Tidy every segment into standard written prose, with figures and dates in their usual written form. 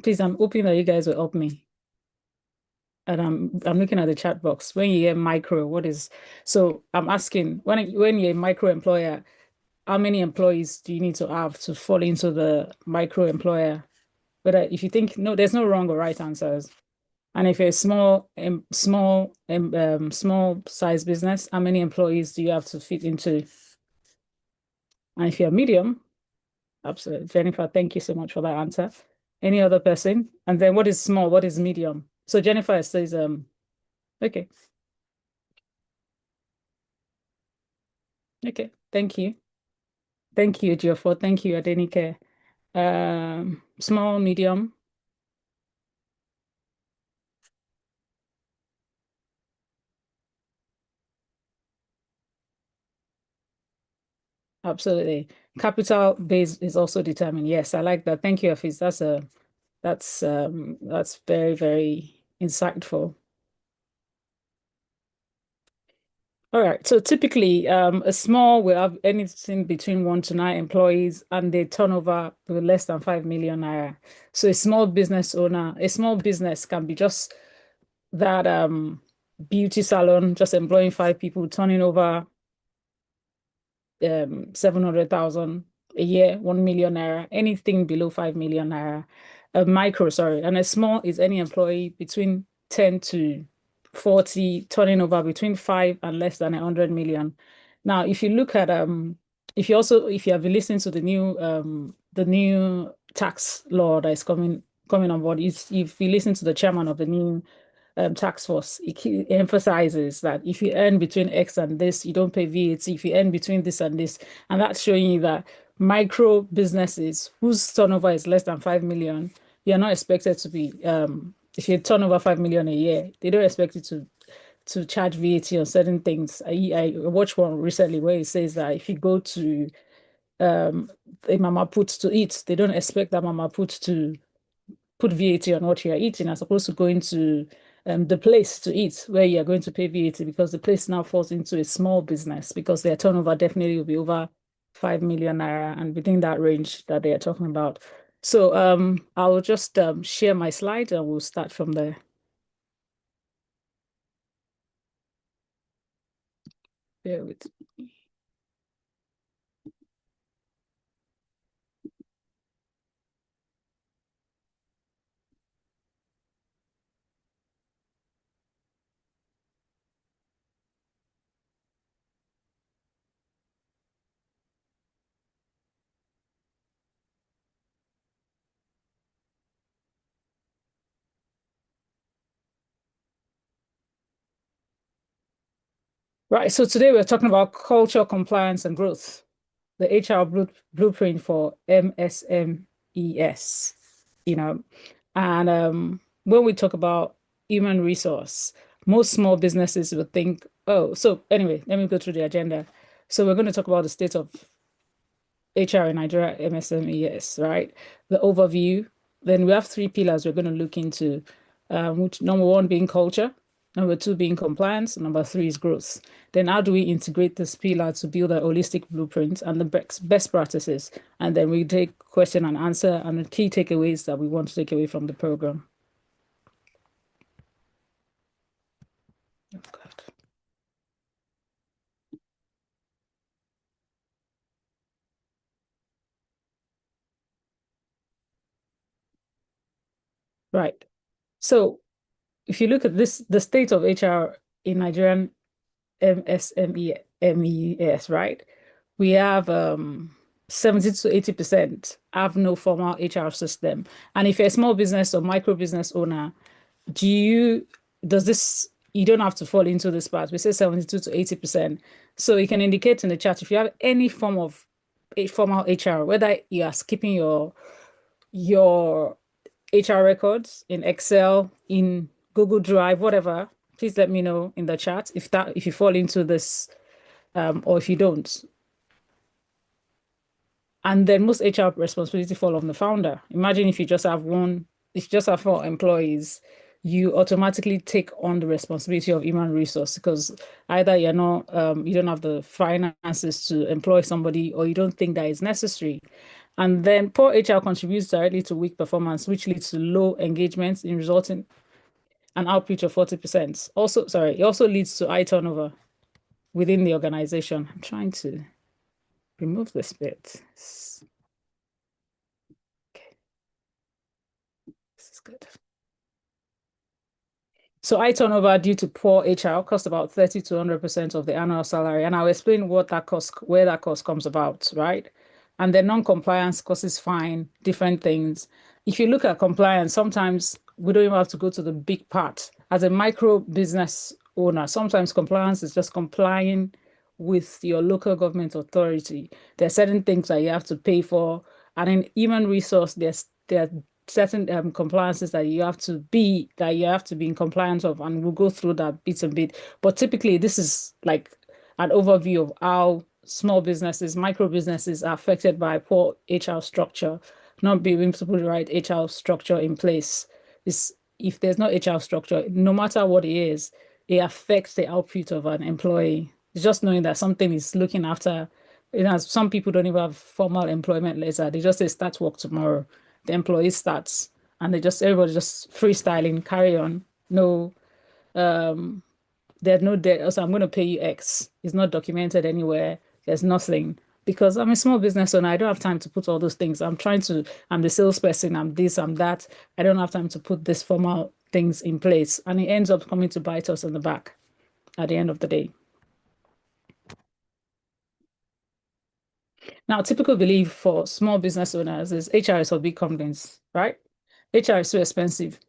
please, I'm hoping that you guys will help me. And I'm looking at the chat box. When you hear micro, what is so I'm asking when you're a micro employer, how many employees do you need to have to fall into the micro employer? But if you think no, there's no wrong or right answers. And if you're a small size business, how many employees do you have to fit into? And if you're medium, absolutely. Jennifer, thank you so much for that answer. Any other person? And then what is small? What is medium? So Jennifer says, okay. Okay. Thank you. Thank you, Geoffrey. Thank you, Adenike. Small, medium. Absolutely. Capital base is also determined. Yes, I like that. Thank you, Afis. That's very, very insightful. All right. So typically, a small will have anything between 1 to 9 employees, and they turnover with less than 5 million naira. So a small business owner, a small business can be just that beauty salon, just employing 5 people, turning over 700,000 a year, 1 million naira, anything below 5 million naira. A micro, sorry, and a small is any employee between 10 to 40, turning over between 5 and less than 100 million. Now, if you look at if you have been listening to the new tax law that is coming on board, if you listen to the chairman of the new tax force, it emphasizes that if you earn between X and this, you don't pay VAT. If you earn between this and this, and that's showing you that micro businesses whose turnover is less than 5 million, you're not expected to be, if you turn over 5 million a year, they don't expect you to charge VAT on certain things. I watched one recently where it says that if you go to a mama put to eat, they don't expect that mama put to put VAT on what you're eating as opposed to going to the place to eat where you're going to pay VAT, because the place now falls into a small business because their turnover definitely will be over 5 million naira and within that range that they are talking about. So I'll just share my slide and we'll start from there. Bear with me. Right. So today we're talking about culture, compliance, and growth, the HR blueprint for MSMEs, you know. And when we talk about human resource, most small businesses would think, oh, so anyway, let me go through the agenda. So we're going to talk about the state of HR in Nigeria, MSMEs, right? The overview. Then we have 3 pillars we're going to look into, which number 1 being culture, number 2 being compliance, number 3 is growth. Then how do we integrate this pillar to build a holistic blueprint and the best practices? And then we take question and answer and the key takeaways that we want to take away from the program. Oh, God. Right. So if you look at this, the state of HR in Nigerian MSMEs, right? We have 70 to 80% have no formal HR system. And if you're a small business or micro business owner, does this, you don't have to fall into this part. We say 72 to 80%. So you can indicate in the chat if you have any form of a formal HR, whether you are skipping your HR records in Excel, in Google Drive, whatever, please let me know in the chat if you fall into this or if you don't. And then most HR responsibility fall on the founder. Imagine if you just have 4 employees, you automatically take on the responsibility of human resource because either you're not, you don't have the finances to employ somebody or you don't think that is necessary. And then poor HR contributes directly to weak performance, which leads to low engagement in resulting an output of 40%. Also, sorry, it also leads to high turnover within the organization. I'm trying to remove this bit. Okay, this is good. So high turnover due to poor HR cost about 30 to 100% of the annual salary. And I'll explain what that cost, where that cost comes about, right? And then non-compliance causes fine, different things. If you look at compliance, sometimes we don't even have to go to the big part. As a micro business owner, sometimes compliance is just complying with your local government authority. There are certain things that you have to pay for. And in human resource, there are certain compliances that you have to be in compliance of, and we'll go through that bit a bit. But typically, this is like an overview of how small businesses, micro businesses are affected by poor HR structure, not being able to put the right HR structure in place. Is if there's no HR structure, no matter what it is, it affects the output of an employee. It's just knowing that something is looking after. Some people don't even have formal employment letter. They just say start work tomorrow. The employee starts, and everybody just freestyling, carry on. No, there's no debt. Also, I'm going to pay you X. It's not documented anywhere. There's nothing because I'm a small business owner. I don't have time to put all those things. I'm the salesperson. I'm this. I'm that. I don't have time to put this formal things in place, and it ends up coming to bite us in the back at the end of the day. Now, typical belief for small business owners is HR is for big companies, right? HR is too expensive.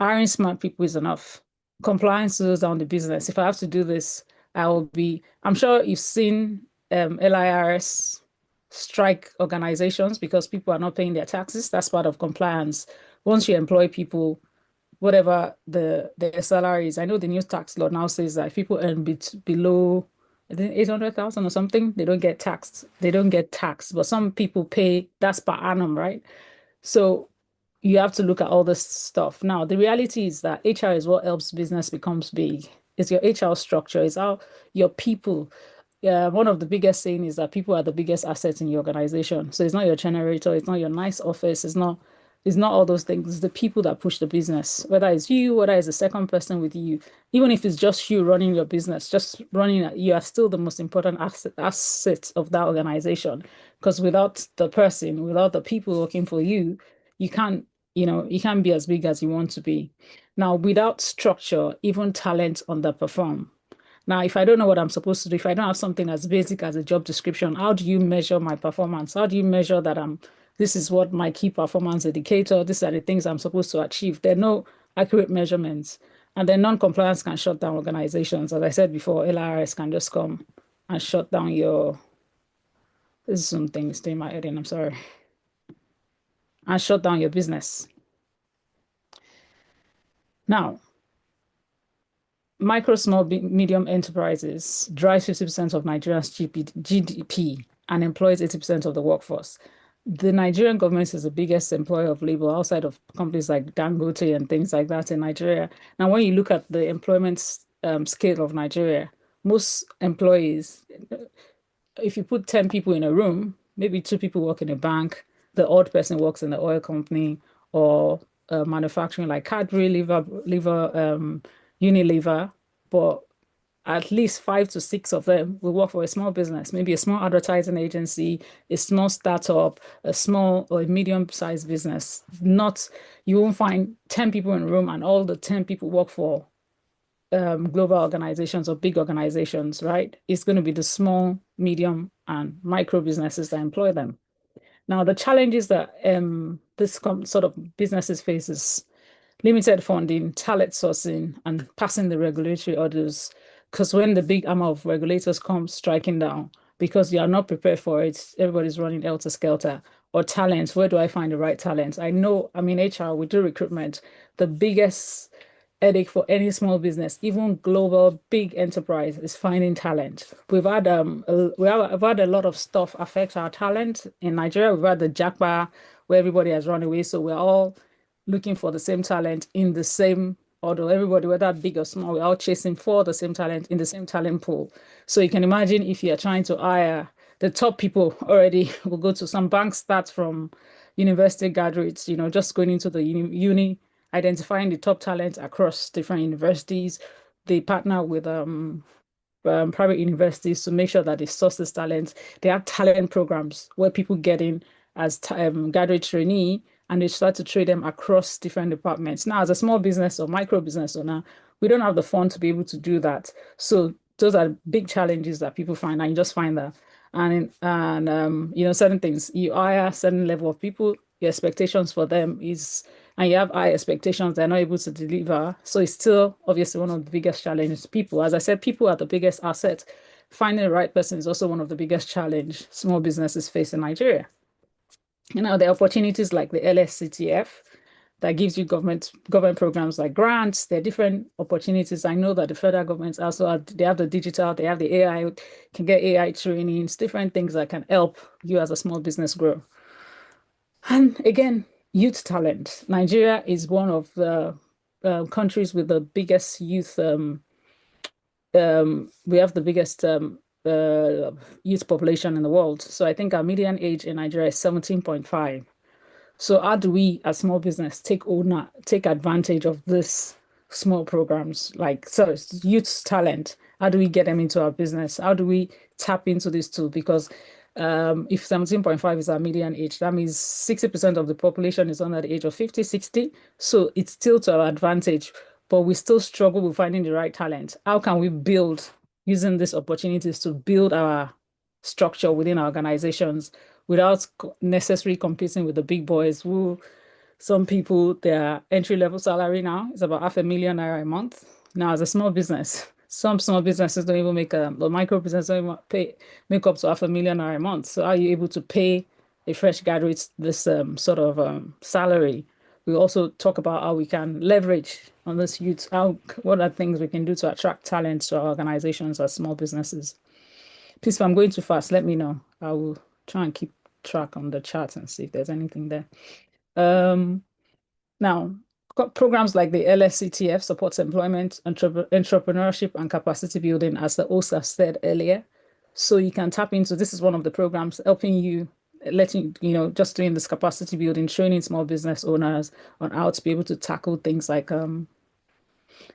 Hiring smart people is enough. Compliance slows down the business. If I have to do this, I'm sure you've seen LIRS strike organizations because people are not paying their taxes. That's part of compliance. Once you employ people, whatever their salary is, I know the new tax law now says that if people earn below, I think 800,000 or something, they don't get taxed. They don't get taxed, but some people pay, that's per annum, right? So you have to look at all this stuff. Now, the reality is that HR is what helps business becomes big. It's your HR structure. It's how your people. Yeah, one of the biggest saying is that people are the biggest assets in your organization. So it's not your generator, it's not your nice office, it's not all those things. It's the people that push the business. Whether it's you, whether it's the second person with you, even if it's just you running your business, just running it, you are still the most important asset of that organization. Because without the person, without the people working for you, you can't, you can't be as big as you want to be. Now, without structure, even talent underperform. Now, if I don't know what I'm supposed to do, if I don't have something as basic as a job description, how do you measure my performance? How do you measure that this is what my key performance indicator, these are the things I'm supposed to achieve? There are no accurate measurements. And then non-compliance can shut down organizations. As I said before, LRS can just come and shut down this is something staying my head in, I'm sorry, and shut down your business. Now, micro, small, medium enterprises drive 50% of Nigeria's GDP and employs 80% of the workforce. The Nigerian government is the biggest employer of labor outside of companies like Dangote and things like that in Nigeria. Now, when you look at the employment scale of Nigeria, most employees, if you put 10 people in a room, maybe 2 people work in a bank, the odd person works in the oil company or manufacturing like Cadbury, Unilever, but at least 5 to 6 of them will work for a small business, maybe a small advertising agency, a small startup, a small or a medium-sized business. Not, you won't find 10 people in a room and all the 10 people work for global organizations or big organizations, right? It's going to be the small, medium, and micro businesses that employ them. Now, the challenges that this sort of businesses face is limited funding, talent sourcing, and passing the regulatory orders. Because when the big arm of regulators come striking down, because you are not prepared for it, everybody's running helter-skelter. Or talent, where do I find the right talent? I know, I mean, HR, we do recruitment. The biggest headache for any small business, even global big enterprise, is finding talent. We've had a lot of stuff affect our talent in Nigeria. We've had the Japa where everybody has run away, so we're all looking for the same talent in the same order. Everybody, whether big or small, we're all chasing for the same talent in the same talent pool. So you can imagine if you're trying to hire the top people already will go to some banks start from university graduates, just going into the uni, identifying the top talent across different universities. They partner with private universities to make sure that they source this talent. They have talent programs where people get in as graduate trainee and they start to trade them across different departments. Now, as a small business or micro business owner, we don't have the fund to be able to do that. So those are big challenges that people find, and you just find that. Certain things, you hire a certain level of people, your expectations for them is, and you have high expectations, they're not able to deliver. So it's still obviously one of the biggest challenges. People, as I said, people are the biggest asset. Finding the right person is also one of the biggest challenge small businesses face in Nigeria. There are opportunities like the LSCTF that gives you government programs like grants. There are different opportunities. I know that the federal government also they have the digital, they have the AI, can get AI trainings, different things that can help you as a small business grow. And again, youth talent. Nigeria is one of the countries with the biggest youth. We have the biggest youth population in the world. So I think our median age in Nigeria is 17.5. So how do we, as small business, take advantage of this small programs like youth talent? How do we get them into our business? How do we tap into this tool? Because if 17.5 is our median age, that means 60% of the population is under the age of 50, 60. So it's still to our advantage, but we still struggle with finding the right talent. How can we build using these opportunities to build our structure within our organizations without necessarily competing with the big boys who some people, their entry-level salary now is about $500,000 a month. Now, as a small business, some small businesses don't even the micro business don't even make up to $500,000 a month. So are you able to pay a fresh graduate this sort of salary? We also talk about how we can leverage on this youth, what are things we can do to attract talent to our organizations as small businesses. Please, if I'm going too fast, let me know. I will try and keep track on the chat and see if there's anything there. Now, programs like the LSCTF supports employment, entrepreneurship, and capacity building, as the host has said earlier. So you can tap into, this is one of the programs helping you, just doing this capacity building, training small business owners on how to be able to tackle things like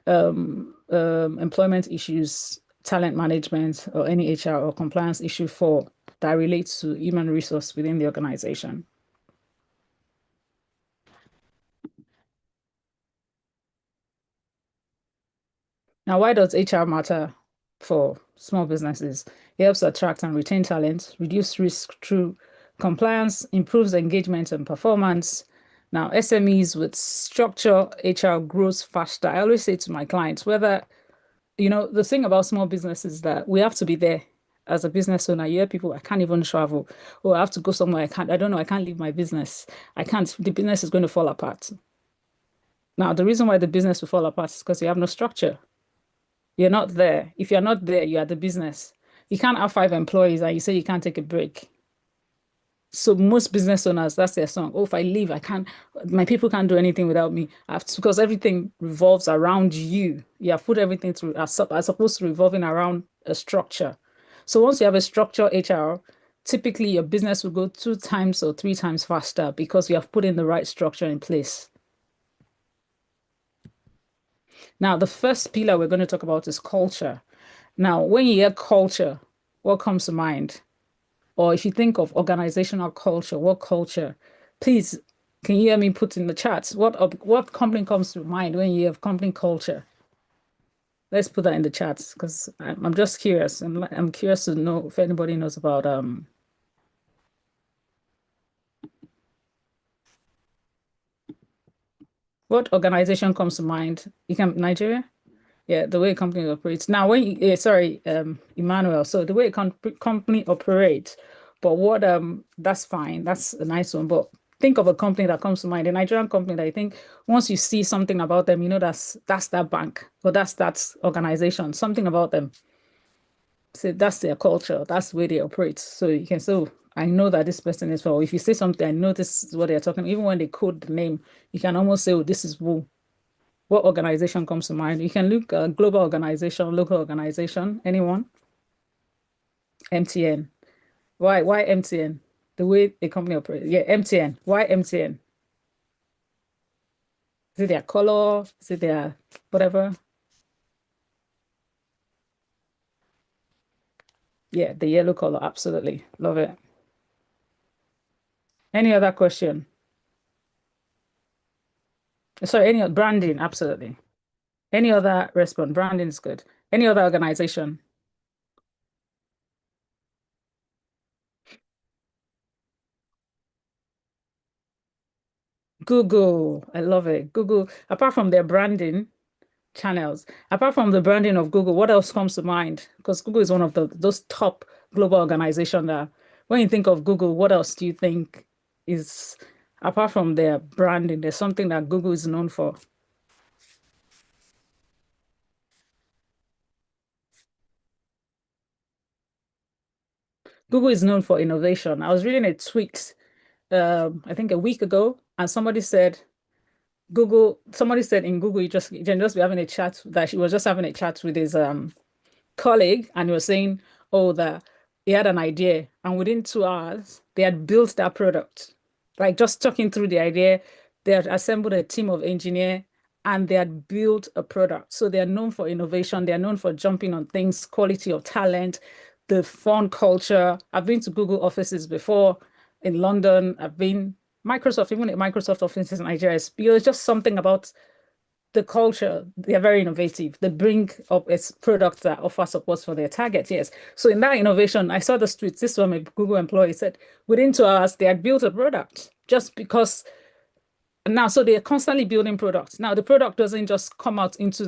employment issues, talent management, or any HR or compliance issue that relates to human resource within the organization. Now, why does HR matter for small businesses? It helps attract and retain talent, reduce risk through compliance, improves engagement and performance. Now, SMEs with structure, HR grows faster. I always say to my clients, the thing about small business is that we have to be there. As a business owner, you hear people, I can't even travel. Oh, I have to go somewhere. I don't know. I can't leave my business. The business is going to fall apart. Now, the reason why the business will fall apart is because you have no structure. You're not there. If you're not there, you are the business. You can't have 5 employees and you say you can't take a break. So most business owners, that's their song. Oh, if I leave, my people can't do anything without me. Because everything revolves around you. You have put everything through, as opposed to revolving around a structure. So once you have a structure HR, typically your business will go 2 times or 3 times faster because you have put in the right structure in place. Now, the first pillar we're going to talk about is culture. Now, when you hear culture, what comes to mind? Or if you think of organizational culture, what culture? Please, can you hear me put in the chat? What company comes to mind when you have company culture? Let's put that in the chat because I'm just curious. I'm curious to know if anybody knows about what organization comes to mind? Nigeria? Yeah, the way a company operates. Now, Emmanuel. So the way a company operates, but that's fine. That's a nice one. But think of a company that comes to mind, a Nigerian company that I think once you see something about them, that's that bank or that's that organization, something about them. So that's their culture. That's the way they operate. So you can say, oh, I know that this person is well. If you say something, I know this is what they're talking. Even when they code the name, you can almost say, oh, this is who. What organization comes to mind? You can look at global organization, local organization, anyone? MTN. Why MTN? The way a company operates. Yeah, MTN. Why MTN? Is it their color? Is it their whatever? Yeah, the yellow color. Absolutely. Love it. Any other question? Sorry, any other branding? Absolutely. Any other response? Branding is good. Any other organization? Google. I love it. Google, apart from their branding channels, apart from the branding of Google, what else comes to mind? Because Google is one of those top global organizations that when you think of Google, what else do you think is apart from their branding, there's something that Google is known for? Google is known for innovation. I was reading a tweet, I think a week ago, and somebody said in Google, you can just be having a chat that she was just having a chat with his colleague and he was saying, oh, that he had an idea and within 2 hours, they had built that product. Like just talking through the idea, they had assembled a team of engineers and they had built a product. So they are known for innovation. They are known for jumping on things, quality of talent, the fun culture. I've been to Google offices before in London. I've been Microsoft, even at Microsoft offices in Nigeria. It's just something about the culture, they are very innovative. They bring up its products that offer support for their target. Yes. So in that innovation, I saw the streets. This one, a Google employee said within 2 hours, they had built a product just because now, so they're constantly building products. Now, the product doesn't just come out into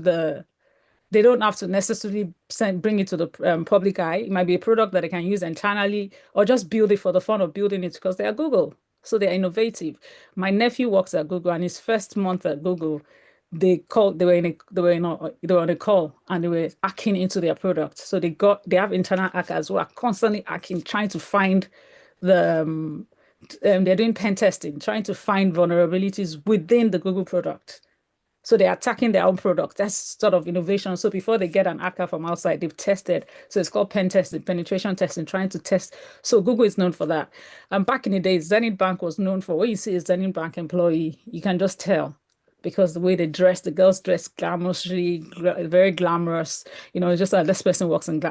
they don't have to necessarily bring it to the public eye. It might be a product that they can use internally or just build it for the fun of building it because they are Google. So they're innovative. My nephew works at Google and his first month at Google, they were on a call and they were hacking into their product. So they have internal hackers who are constantly hacking, trying to find they're doing pen testing, trying to find vulnerabilities within the Google product. So they're attacking their own product. That's sort of innovation. So before they get an hacker from outside, they've tested. So it's called pen testing, penetration testing, trying to test. So Google is known for that. And back in the day, Zenith Bank was known for when you see a Zenith Bank employee, you can just tell because the way they dress, the girls dress glamorously, very glamorous. It's just like this person works in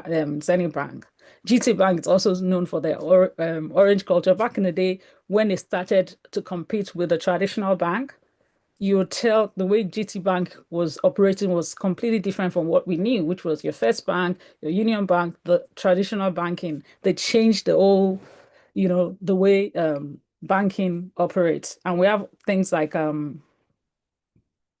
Zenith Bank. GT Bank is also known for their orange culture. Back in the day, when they started to compete with the traditional bank, you would tell the way GT Bank was operating was completely different from what we knew, which was your First Bank, your Union Bank, the traditional banking. They changed the whole, the way banking operates. And we have things like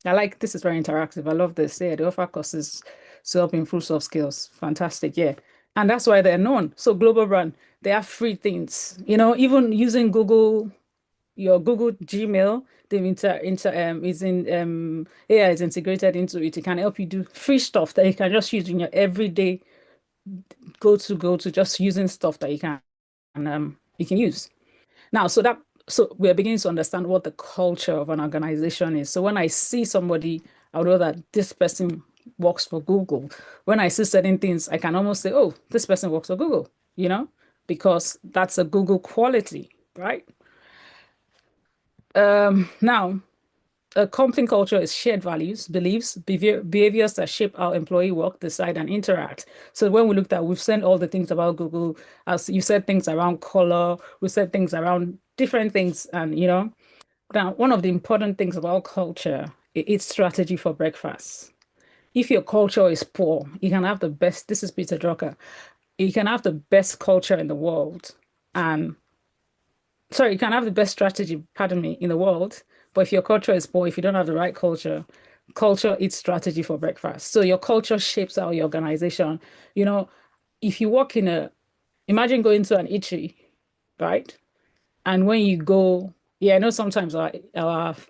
I like this is very interactive. I love this. Yeah, they offer courses to help improve soft skills. Fantastic. Yeah. And that's why they're known. So global brand, they have free things. Even using your Google Gmail, they've is in AI is integrated into it. It can help you do free stuff that you can just use in your everyday go to just using stuff that you can use. Now, so we're beginning to understand what the culture of an organization is. So when I see somebody, I know that this person works for Google. When I see certain things, I can almost say, oh, this person works for Google, because that's a Google quality, right? Now, a company culture is shared values, beliefs, behaviors that shape how employee work, decide, and interact. So when we looked at, we've said all the things about Google, as you said things around color, we said things around different things, and now one of the important things about culture, it's strategy for breakfast. If your culture is poor, you can have the best. This is Peter Drucker. You can have the best culture in the world, and sorry, you can have the best strategy, pardon me, in the world, but if your culture is poor, if you don't have the right culture, culture eats strategy for breakfast. So your culture shapes how your organization, you know, if you work imagine going to an eatery, right? And when you go, yeah, I know sometimes our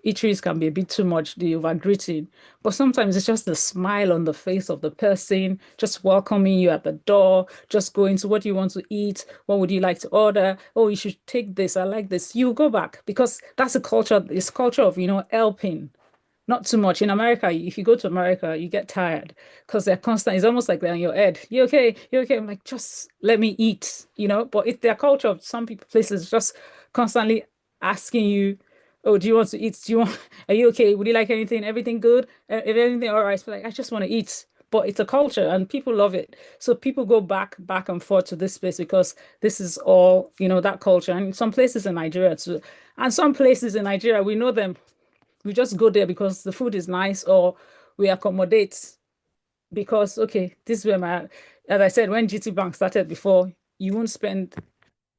eateries can be a bit too much, the over greeting, but sometimes it's just the smile on the face of the person, just welcoming you at the door, just going to what do you want to eat? What would you like to order? Oh, you should take this. I like this. You go back because that's a culture, it's culture of, helping. Not too much. In America, if you go to America, you get tired because they're constant. It's almost like they're on your head. You okay? You okay? I'm like, just let me eat, But it's their culture of some people places just constantly asking you, oh, do you want to eat? Do you want, are you okay? Would you like anything? Everything good? If anything, all right. So like, I just want to eat. But it's a culture and people love it. So people go back and forth to this place because this is all, that culture. And some places in Nigeria too. And some places in Nigeria, we know them, we just go there because the food is nice, or we accommodate because, okay, this is where as I said, when GT Bank started before, you won't spend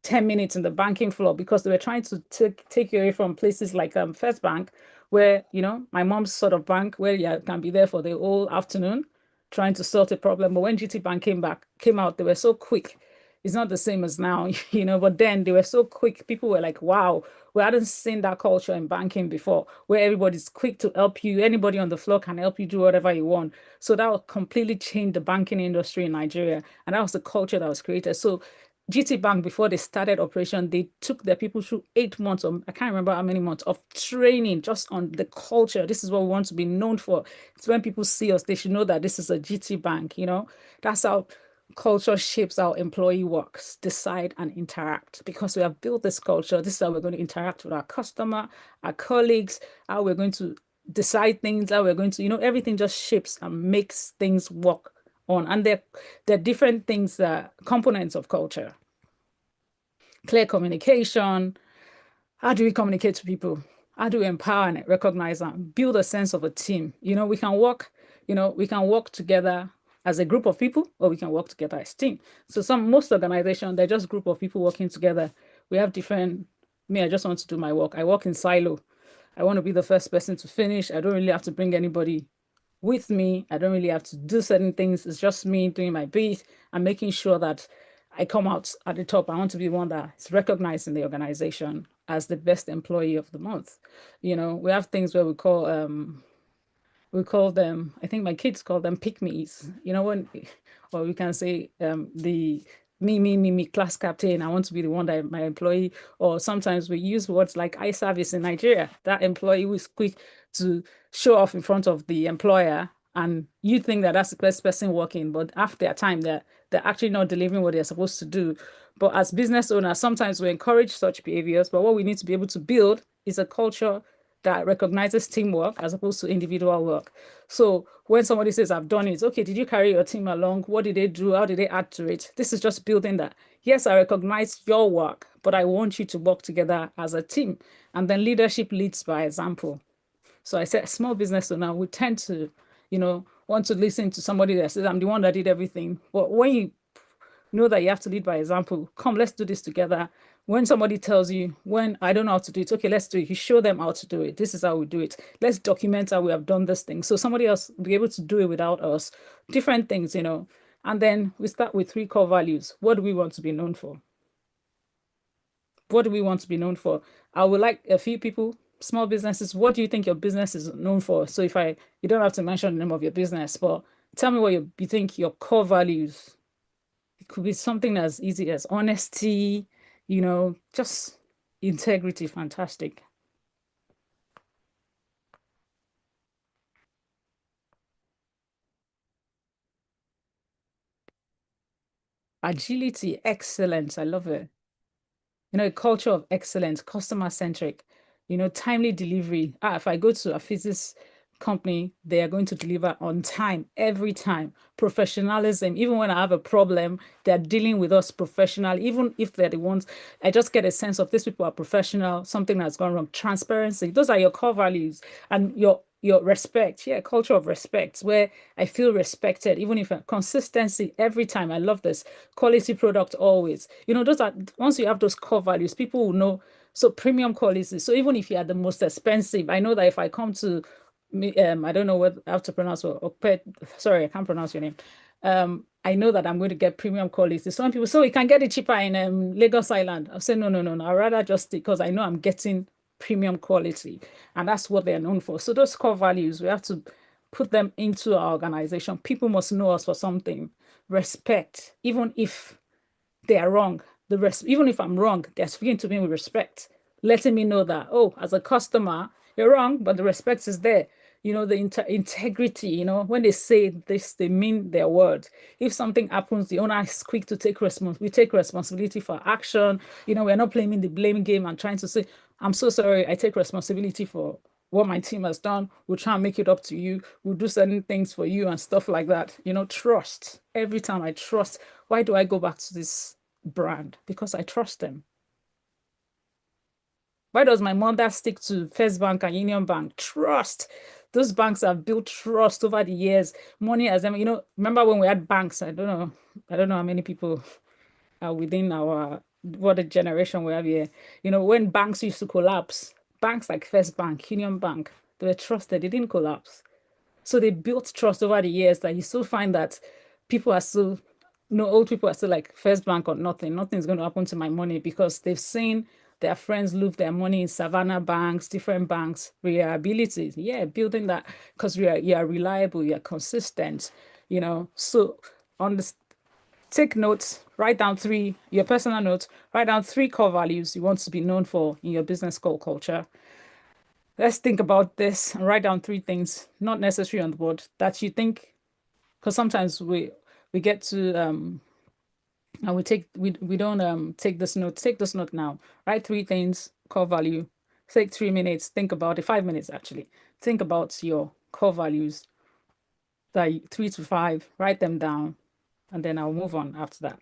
10 minutes in the banking floor because they were trying to take you away from places like First Bank, where, my mom's sort of bank, where you can be there for the whole afternoon trying to sort a problem. But when GT Bank came out, they were so quick. It's not the same as now, but then they were so quick. People were like, wow, we hadn't seen that culture in banking before, where everybody's quick to help you. Anybody on the floor can help you do whatever you want. So that will completely change the banking industry in Nigeria. And that was the culture that was created. So GT Bank, before they started operation, they took their people through 8 months, or I can't remember how many months, of training just on the culture. This is what we want to be known for. It's when people see us, they should know that this is a GT Bank, That's how culture shapes how employee works, decide, and interact. Because we have built this culture, this is how we're going to interact with our customer, our colleagues, how we're going to decide things, how we're going to, everything just shapes and makes things work on. And they're different things, components of culture. Clear communication. How do we communicate to people? How do we empower and recognize and build a sense of a team? We can work together as a group of people, or we can work together as team. So most organizations, they're just group of people working together. We have different, me, I just want to do my work. I work in silo. I want to be the first person to finish. I don't really have to bring anybody with me. I don't really have to do certain things. It's just me doing my bit and making sure that I come out at the top. I want to be one that is recognized in the organization as the best employee of the month. We have things where we call them, I think my kids call them pick me's, or we can say the me, class captain. I want to be the one that my employee, or sometimes we use words like eye service in Nigeria. That employee who is quick to show off in front of the employer, and you think that that's the best person working, but after a time, they're actually not delivering what they're supposed to do. But as business owners, sometimes we encourage such behaviors, but what we need to be able to build is a culture that recognizes teamwork as opposed to individual work. So when somebody says, I've done it, okay, did you carry your team along? What did they do? How did they add to it? This is just building that. Yes, I recognize your work, but I want you to work together as a team. And then leadership leads by example. So I said, small business owner, we tend to, want to listen to somebody that says, I'm the one that did everything. But when you know that you have to lead by example. Come, let's do this together. When somebody tells you, when I don't know how to do it, okay, let's do it. You show them how to do it. This is how we do it. Let's document how we have done this thing. So somebody else will be able to do it without us. Different things. And then we start with 3 core values. What do we want to be known for? What do we want to be known for? I would like a few people, small businesses. What do you think your business is known for? So you don't have to mention the name of your business, but tell me what you think your core values. It could be something as easy as honesty, just integrity. Fantastic. Agility, excellence. I love it. A culture of excellence, customer centric, timely delivery. If I go to a physics company, they are going to deliver on time every time. Professionalism, even when I have a problem, they're dealing with us professional, even if they're the ones. I just get a sense of these people are professional, something that's gone wrong. Transparency, those are your core values, and your respect. Yeah, culture of respect, where I feel respected, even if consistency every time. I love this. Quality product always. Those are, once you have those core values, people will know. So premium quality. So even if you are the most expensive, I know that if I come to me, I don't know what I have to pronounce, sorry, I can't pronounce your name. I know that I'm going to get premium quality. Some people, so we can get it cheaper in Lagos Island. I'll say, no, no, no, no. I'd rather just, because I know I'm getting premium quality, and that's what they're known for. So those core values, we have to put them into our organization. People must know us for something. Respect, even if they are wrong. Even if I'm wrong, they're speaking to me with respect, letting me know that, oh, as a customer, you're wrong, but the respect is there. the integrity, when they say this, they mean their word. If something happens, the owner is quick to we take responsibility for action. We're not playing the blame game and trying to say, I'm so sorry, I take responsibility for what my team has done. We'll try and make it up to you. We'll do certain things for you and stuff like that. Trust. Every time I trust. Why do I go back to this brand? Because I trust them. Why does my mother stick to First Bank and Union Bank? Trust. Those banks have built trust over the years. Money as them, remember when we had banks? I don't know how many people are within our what a generation we have here. When banks used to collapse, banks like First Bank, Union Bank, they were trusted, they didn't collapse. So they built trust over the years that you still find that people are still, old people are still like First Bank or nothing. Nothing's going to happen to my money because they've seen their friends lose their money in Savannah banks, different banks, reliability. Yeah, building that because you are reliable, you're consistent, So on the take notes, write down your personal notes, write down three core values you want to be known for in your business called culture. Let's think about this and write down three things, not necessary on the board, that you think, because sometimes we get to and we don't take this note. Take this note now. Write three things, core value. Take 3 minutes, think about it, 5 minutes actually. Think about your core values, that 3 to 5, write them down, and then I'll move on after that.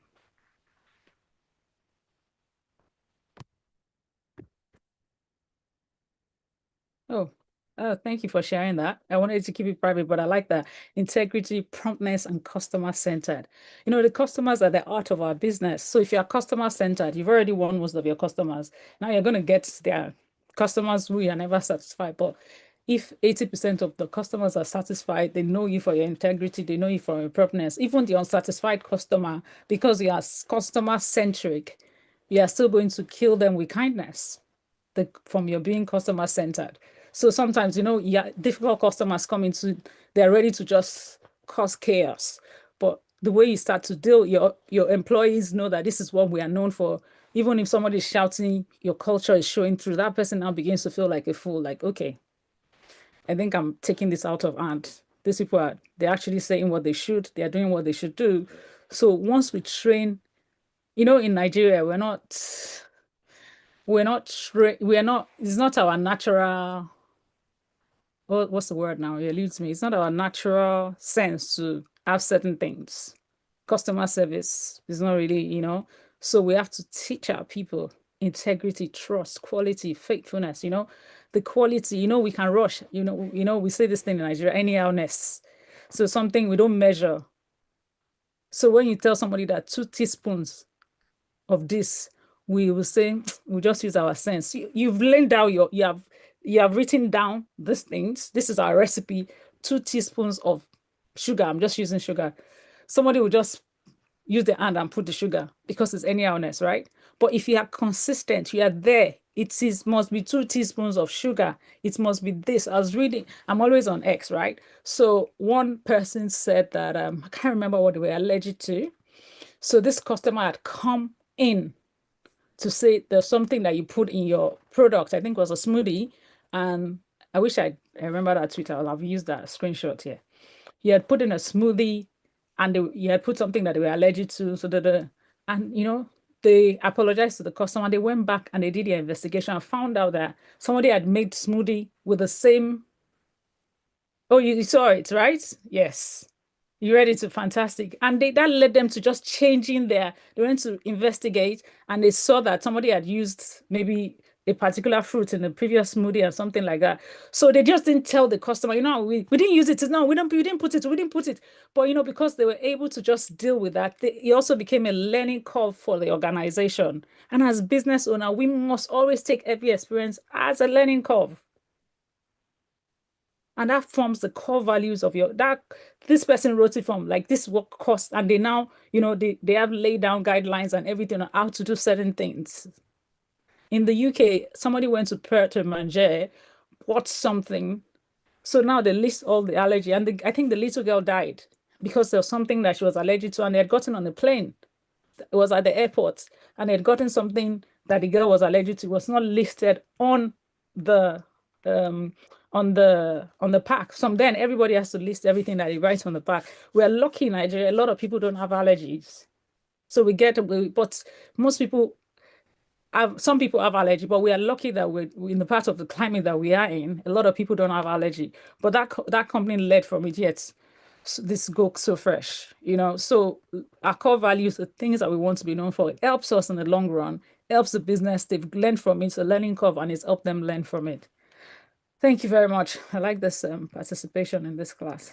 Oh, thank you for sharing that. I wanted to keep it private, but I like that. Integrity, promptness, and customer centered. The customers are the art of our business. So if you're customer centered, you've already won most of your customers. Now you're going to get their customers who are never satisfied. But if 80% of the customers are satisfied, they know you for your integrity, they know you for your promptness. Even the unsatisfied customer, because you are customer centric, you are still going to kill them with kindness from your being customer centered. So sometimes, yeah, difficult customers come into, they're ready to just cause chaos. But the way you start to deal, your employees know that this is what we are known for. Even if somebody is shouting, your culture is showing through, that person now begins to feel like a fool, like, okay, I think I'm taking this out of hand. These people they're actually saying what they should, they're doing what they should do. So once we train, in Nigeria, it's not our natural, what's the word now? It eludes me. It's not our natural sense to have certain things. Customer service is not really, so we have to teach our people integrity, trust, quality, faithfulness, the quality, we can rush, we say this thing in Nigeria, anyhowness. So something we don't measure. So when you tell somebody that 2 teaspoons of this, we will say we just use our sense. You've laid down you have written down these things. This is our recipe. 2 teaspoons of sugar. I'm just using sugar. Somebody will just use the hand and put the sugar because it's anyhowness, right? But if you are consistent, you are there. Must be 2 teaspoons of sugar. It must be this. I was reading, I'm always on X, right? So one person said that I can't remember what they were allergic to. So this customer had come in to say there's something that you put in your product. I think it was a smoothie. And I wish I remember that tweet. I'll have used that screenshot here. You had put in a smoothie and you had put something that they were allergic to. And they apologized to the customer. They went back and they did their investigation and found out that somebody had made smoothie with the same. Oh, you saw it, right? Yes. You read it to fantastic. And that led them to just changing they went to investigate and they saw that somebody had used maybe a particular fruit in the previous smoothie or something like that. So they just didn't tell the customer, we didn't use it. No, we didn't put it, we didn't put it. But because they were able to just deal with that, it also became a learning curve for the organization. And as business owner, we must always take every experience as a learning curve. And that forms the core values of this person wrote it from like this work cost, and they now they have laid down guidelines and everything on how to do certain things. In the UK, somebody went to Pret a Manger, bought something, so now they list all the allergy, and I think the little girl died because there was something that she was allergic to, and they had gotten on the plane. It was at the airport, and they had gotten something that the girl was allergic to. It was not listed on the on the pack. Some then everybody has to list everything that he writes on the pack. We're lucky in Nigeria. A lot of people don't have allergies. So but most people some people have allergy, but we are lucky that we're in the part of the climate that we are in. A lot of people don't have allergy, but that company led from it yet. So this go so fresh, So our core values, the things that we want to be known for, it helps us in the long run, helps the business. They've learned from it, it's a learning curve, and it's helped them learn from it. Thank you very much. I like this participation in this class.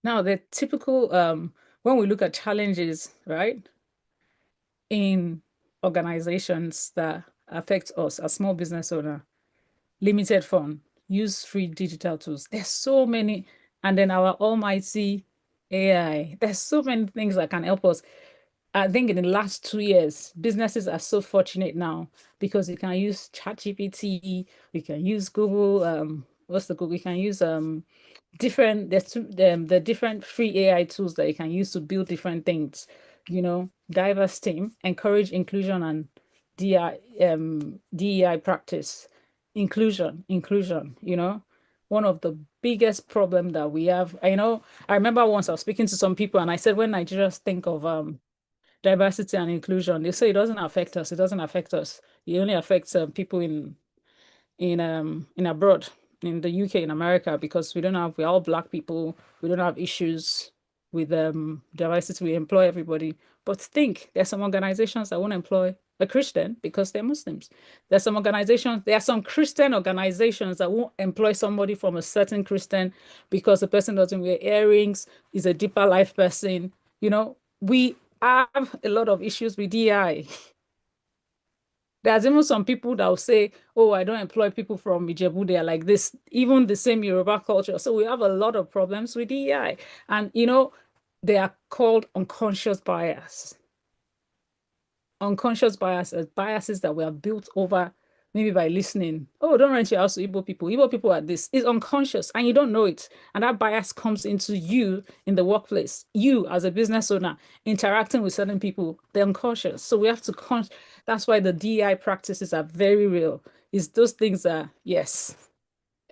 Now, the typical when we look at challenges, right, in organizations that affect us as small business owner, limited fund, use free digital tools. There's so many, and then our almighty AI. There's so many things that can help us. I think in the last 2 years, businesses are so fortunate now because you can use ChatGPT, we can use Google, what's the Google? We can use the different free AI tools that you can use to build different things, diverse team, encourage inclusion and DEI practice. Inclusion, one of the biggest problem that we have. I remember once I was speaking to some people and I said, when Nigerians think of diversity and inclusion, they say it doesn't affect us. It doesn't affect us. It only affects people in abroad, in the UK, in America, because we're all Black people. We don't have issues with diversity. We employ everybody. But think, there's some organizations that won't employ a Christian because they're Muslims. There are some Christian organizations that won't employ somebody from a certain Christian because the person doesn't wear earrings, is a deeper life person. We have a lot of issues with DI. There's even some people that will say, oh, I don't employ people from Ijebu. They are like this, even the same Yoruba culture. So we have a lot of problems with DEI. And, they are called unconscious bias. Unconscious bias are biases that were built over maybe by listening. Oh, don't rent your house to Igbo people. Igbo people are this. It's unconscious and you don't know it. And that bias comes into you in the workplace. You as a business owner interacting with certain people, they're unconscious. So we have to that's why the DEI practices are very real. It's those things that, yes.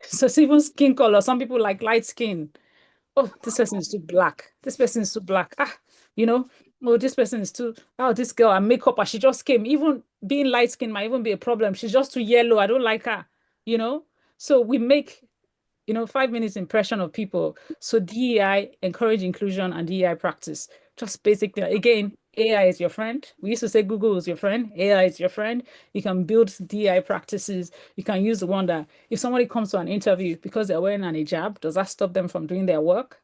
So it's even skin color. Some people like light skin. Oh, this person is too black. This person is too black. You know, oh, this person is too, oh, this girl, her makeup, she just came. Even being light skinned might even be a problem. She's just too yellow. I don't like her, you know? So we make, 5 minutes impression of people. So DEI, encourage inclusion and DEI practice. Just basically, again, AI is your friend. We used to say Google is your friend. AI is your friend. You can build DEI practices. You can use the one that if somebody comes to an interview because they're wearing an hijab, does that stop them from doing their work?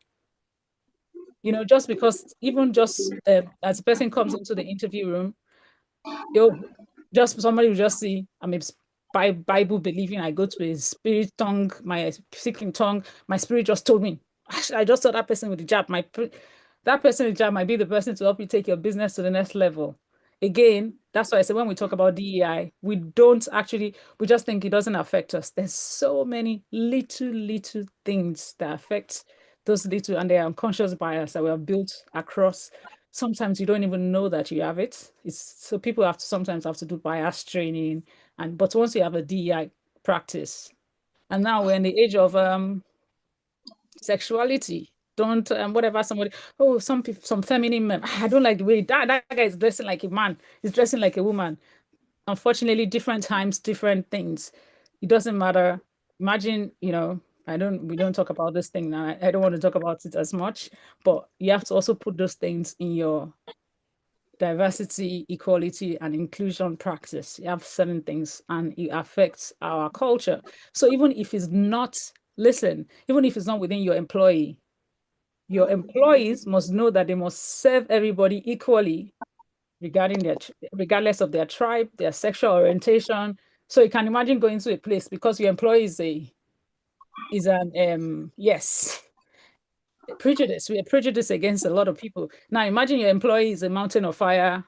Just because even just as a person comes into the interview room, you'll just somebody will just see, I'm a Bible believing, I go to a spirit tongue, my speaking tongue, my spirit just told me. I just saw that person with the jab. That person with the jab might be the person to help you take your business to the next level. Again, that's why I said when we talk about DEI, we just think it doesn't affect us. There's so many little things that affect those little, and they are unconscious bias that we have built across. Sometimes you don't even know that you have it. It's so people sometimes have to do bias training, but once you have a DEI practice, and now we're in the age of sexuality. Don't whatever somebody, oh, some people, some feminine men, I don't like the way that guy is dressing like a man, he's dressing like a woman. Unfortunately, different times, different things. It doesn't matter. Imagine, we don't talk about this thing now. I don't want to talk about it as much, but you have to also put those things in your diversity, equality, and inclusion practice. You have certain things and it affects our culture. So even if it's not within your employees must know that they must serve everybody equally regardless of their tribe, their sexual orientation. So you can imagine going to a place because your employee is an yes, prejudice. We are prejudiced against a lot of people. Now imagine your employee is a mountain of fire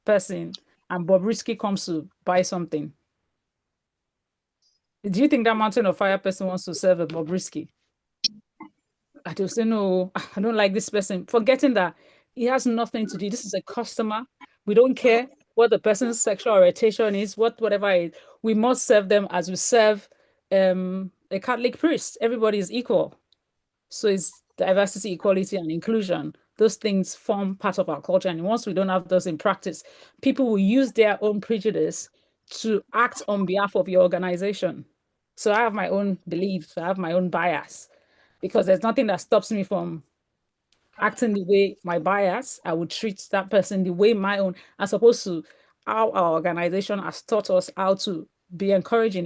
person and Bobrisky comes to buy something. Do you think that mountain of fire person wants to serve a Bobrisky? I will say, no, I don't like this person, forgetting that he has nothing to do. This is a customer. We don't care. what the person's sexual orientation is, whatever it, we must serve them as we serve a Catholic priest. Everybody is equal. So it's diversity, equality, and inclusion. Those things form part of our culture. And once we don't have those in practice, people will use their own prejudice to act on behalf of your organization. So I have my own beliefs, I have my own bias, because there's nothing that stops me from acting the way my bias. I would treat that person the way my own, as opposed to how our organization has taught us how to be encouraging,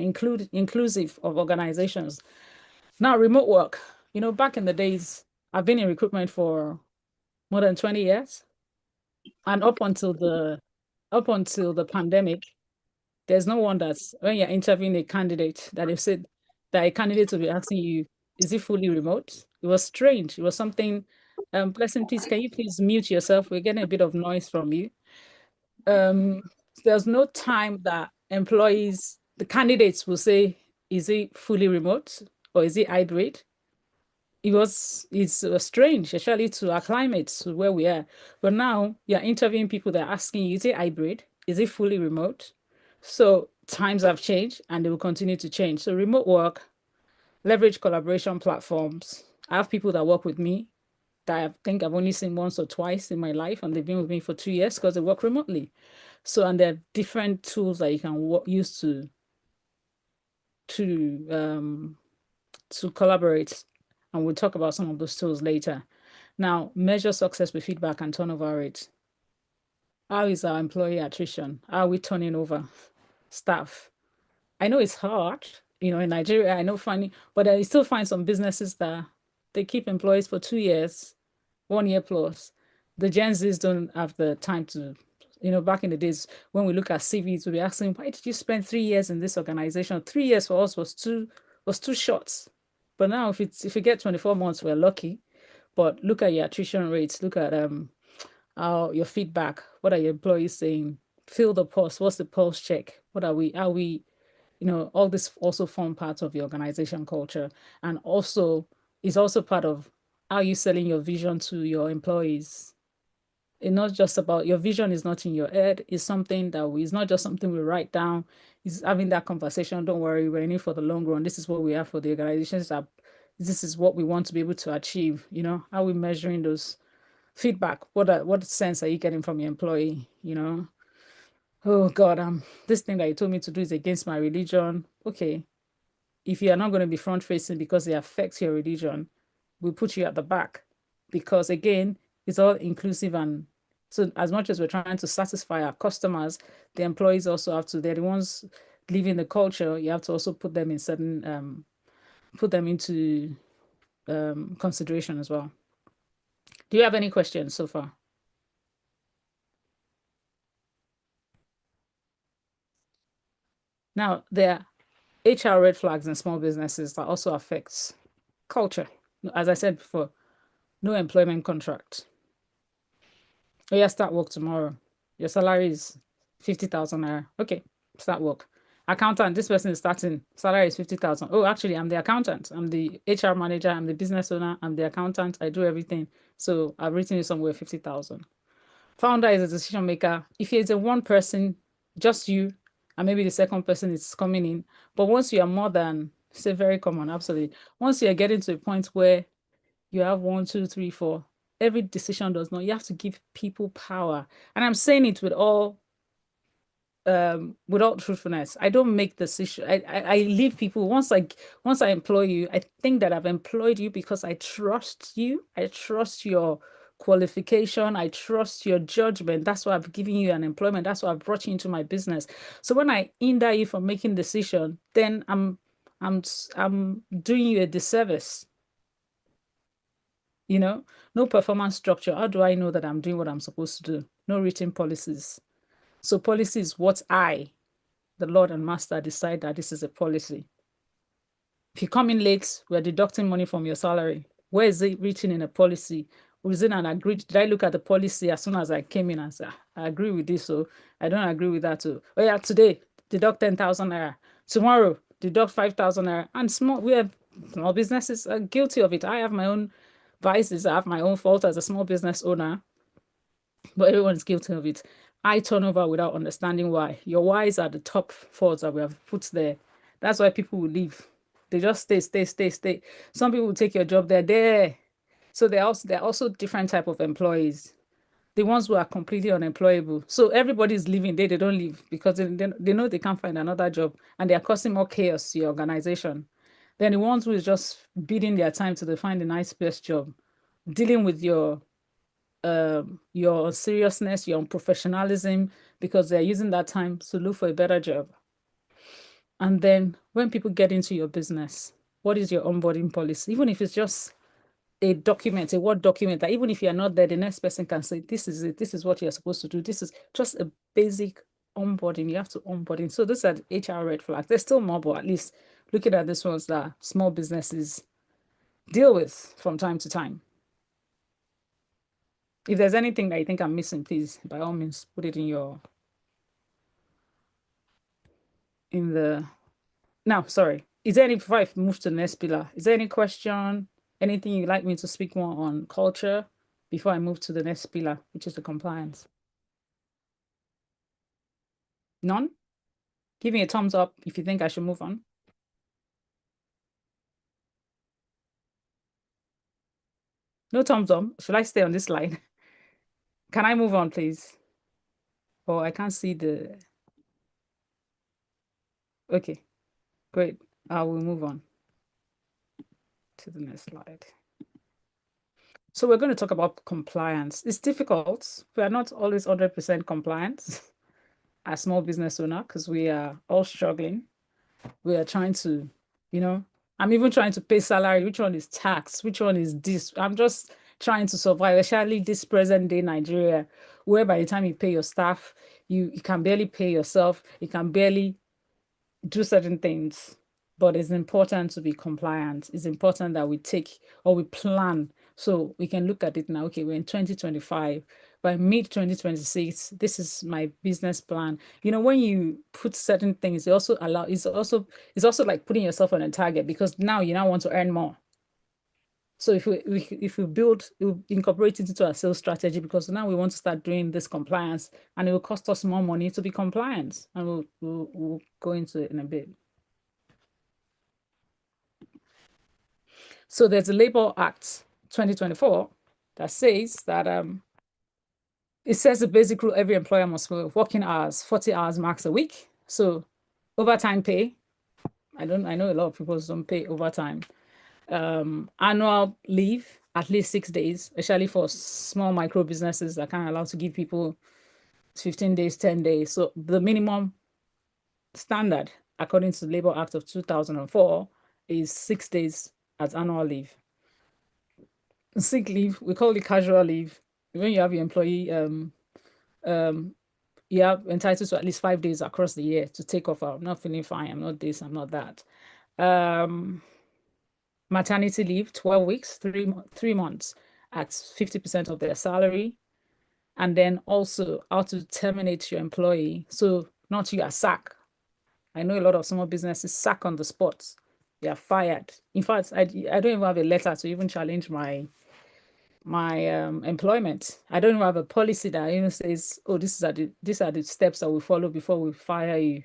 inclusive of organizations. Now, remote work, back in the days, I've been in recruitment for more than 20 years. And up until the pandemic, there's no one that's when you're interviewing a candidate that they said that a candidate will be asking you, is it fully remote? It was strange. It was something, Blessing, please, can you please mute yourself? We're getting a bit of noise from you. Um, there's no time that the candidates will say, is it fully remote or is it hybrid? It's strange, especially to our climate, to where we are. But now you're interviewing people that are asking you, is it hybrid? Is it fully remote? So times have changed and they will continue to change. So remote work, leverage collaboration platforms. I have people that work with me that I think I've only seen once or twice in my life, and they've been with me for 2 years because they work remotely. So, and there are different tools that you can use to um, to collaborate, and we'll talk about some of those tools later. Now, measure success with feedback and turnover rate. How is our employee attrition? How are we turning over staff? I know it's hard, in Nigeria, I know finding, but I still find some businesses that they keep employees for 2 years, 1 year plus. The Gen Zs don't have the time to, back in the days when we look at CVs, we'll be asking, why did you spend 3 years in this organization? 3 years for us was too short. But now if you get 24 months, we're lucky. But look at your attrition rates, look at how your feedback, what are your employees saying? Fill the pulse, what's the pulse check? Are we, all this also form part of your organization culture, and also is also part of how you selling your vision to your employees. It's not just about your vision is not in your head. It's something it's not just something we write down. It's having that conversation. Don't worry, we're in it for the long run. This is what we have for the organizations that this is what we want to be able to achieve. How are we measuring those feedback? What sense are you getting from your employee? Oh God, this thing that you told me to do is against my religion. Okay, if you are not going to be front facing because it affects your religion, we'll put you at the back, because again, it's all inclusive. And so as much as we're trying to satisfy our customers, the employees also have to, they're the ones living the culture. You have to also put them in put them into consideration as well. Do you have any questions so far? Now, there are HR red flags in small businesses that also affects culture. As I said before, no employment contract. Oh yeah, start work tomorrow. Your salary is 50,000 naira. Okay, start work. Accountant, this person is starting. Salary is 50,000. Oh, actually, I'm the accountant. I'm the HR manager. I'm the business owner. I'm the accountant. I do everything. So I've written you somewhere 50,000. Founder is a decision maker. If it's a one person, just you, and maybe the second person is coming in. But once you are more than, say, very common, absolutely. Once you are getting to a point where you have one, two, three, four, every decision does not, you have to give people power. And I'm saying it without truthfulness. I don't make decisions. I leave people. Once I employ you, I think that I've employed you because I trust you. I trust your qualification. I trust your judgment. That's why I've given you an employment. That's why I've brought you into my business. So when I hinder you from making decision, then I'm doing you a disservice. No performance structure. How do I know that I'm doing what I'm supposed to do? No written policies. So policy is what the Lord and Master, decide that this is a policy. If you come in late, we're deducting money from your salary. Where is it written in a policy? Was it an agreed? Did I look at the policy as soon as I came in and said, I agree with this, so I don't agree with that too. Oh yeah, today, deduct 10,000 naira. Tomorrow, deduct 5,000 naira. And we have small businesses are guilty of it. I have my own vices. I have my own fault as a small business owner, but everyone's guilty of it. high turnover without understanding why. Your whys are the top faults that we have put there. That's why people will leave. They just stay, stay, stay, stay. Some people will take your job, they're there. So they're also different type of employees. The ones who are completely unemployable. So everybody's leaving, they don't leave because they know they can't find another job and they are causing more chaos to your organization. Then the ones who is just bidding their time to find a nice best job, dealing with your seriousness, your professionalism, because they're using that time to look for a better job. And then when people get into your business, what is your onboarding policy? Even if it's just a document, a Word document, that even if you're not there, the next person can say, this is it, this is what you're supposed to do. This is just a basic onboarding. You have to onboarding. So these are the HR red flags. There's still more, but at least looking at these ones that small businesses deal with from time to time. If there's anything that you think I'm missing, please, by all means, put it in the, now, sorry. Is there any, before I move to the next pillar, is there any question, anything you'd like me to speak more on culture before I move to the next pillar, which is the compliance? None? Give me a thumbs up if you think I should move on. No thumbs up. Should I stay on this slide? Can I move on, please? Oh, I can't see the, okay, great. I will move on to the next slide. So we're going to talk about compliance. It's difficult. We are not always 100% compliant as small business owner because we are all struggling. We are trying to, I'm even trying to pay salary. Which one is tax? Which one is this? I'm just trying to survive, especially this present day Nigeria, where by the time you pay your staff, you can barely pay yourself. You can barely do certain things. But it's important to be compliant. It's important that we take or we plan so we can look at it now. Okay, we're in 2025. By mid 2026, this is my business plan. When you put certain things, it also allow it's also like putting yourself on a target because now you now want to earn more. So if we build, we incorporate it into our sales strategy because now we want to start doing this compliance and it will cost us more money to be compliant. And we'll go into it in a bit. So there's a Labor Act 2024 that says that it says the basic rule every employer must work working hours, 40 hours max a week. So overtime pay. I know a lot of people don't pay overtime. Annual leave, at least 6 days, especially for small micro businesses that can't allow to give people 15 days, 10 days. So the minimum standard, according to the Labor Act of 2004, is 6 days as annual leave. Sick leave, we call it casual leave. When you have your employee, you have entitled to at least 5 days across the year to take off. I'm not feeling fine. I'm not this. I'm not that. Maternity leave, 12 weeks, 3 months at 50% of their salary. And then also how to terminate your employee. So not you are sacked. I know a lot of small businesses sack on the spot. They are fired. In fact, I don't even have a letter to even challenge my employment. I don't even have a policy that even says, oh, these are the steps that we follow before we fire you.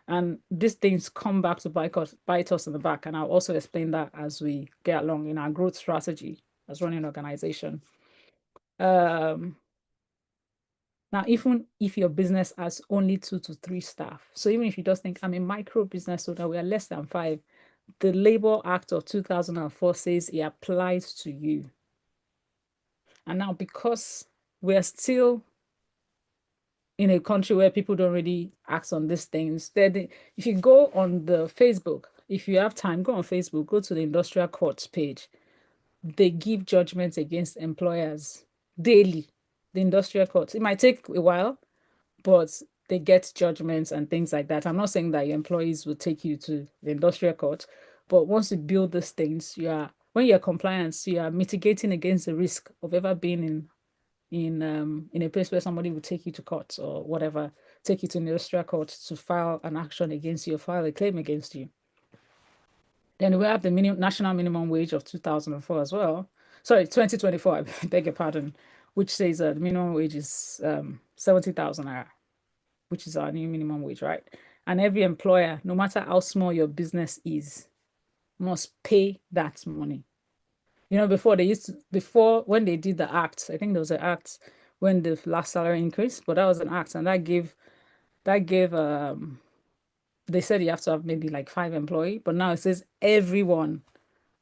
And these things come back to bite us in the back. And I'll also explain that as we get along in our growth strategy as running an organization. Now, even if your business has only 2 to 3 staff, so even if you just think I'm a micro business owner, we are less than 5, the Labor Act of 2004 says it applies to you. And now, because we're still in a country where people don't really act on these things, if you go on the Facebook, if you have time, go on Facebook, go to the industrial courts page. They give judgments against employers daily, the industrial courts. It might take a while, but they get judgments and things like that. I'm not saying that your employees will take you to the industrial court, but once you build these things, when you're compliant, you are mitigating against the risk of ever being in a place where somebody will take you to court or whatever, take you to an industrial court to file an action against you, or file a claim against you. Then we have the national minimum wage of 2004 as well. Sorry, 2024, I beg your pardon, which says the minimum wage is 70,000 naira, which is our new minimum wage, right? And every employer, no matter how small your business is, must pay that money. Before before when they did the act, I think there was an act when the last salary increased, but that was an act, and that gave they said you have to have maybe like 5 employees, but now it says everyone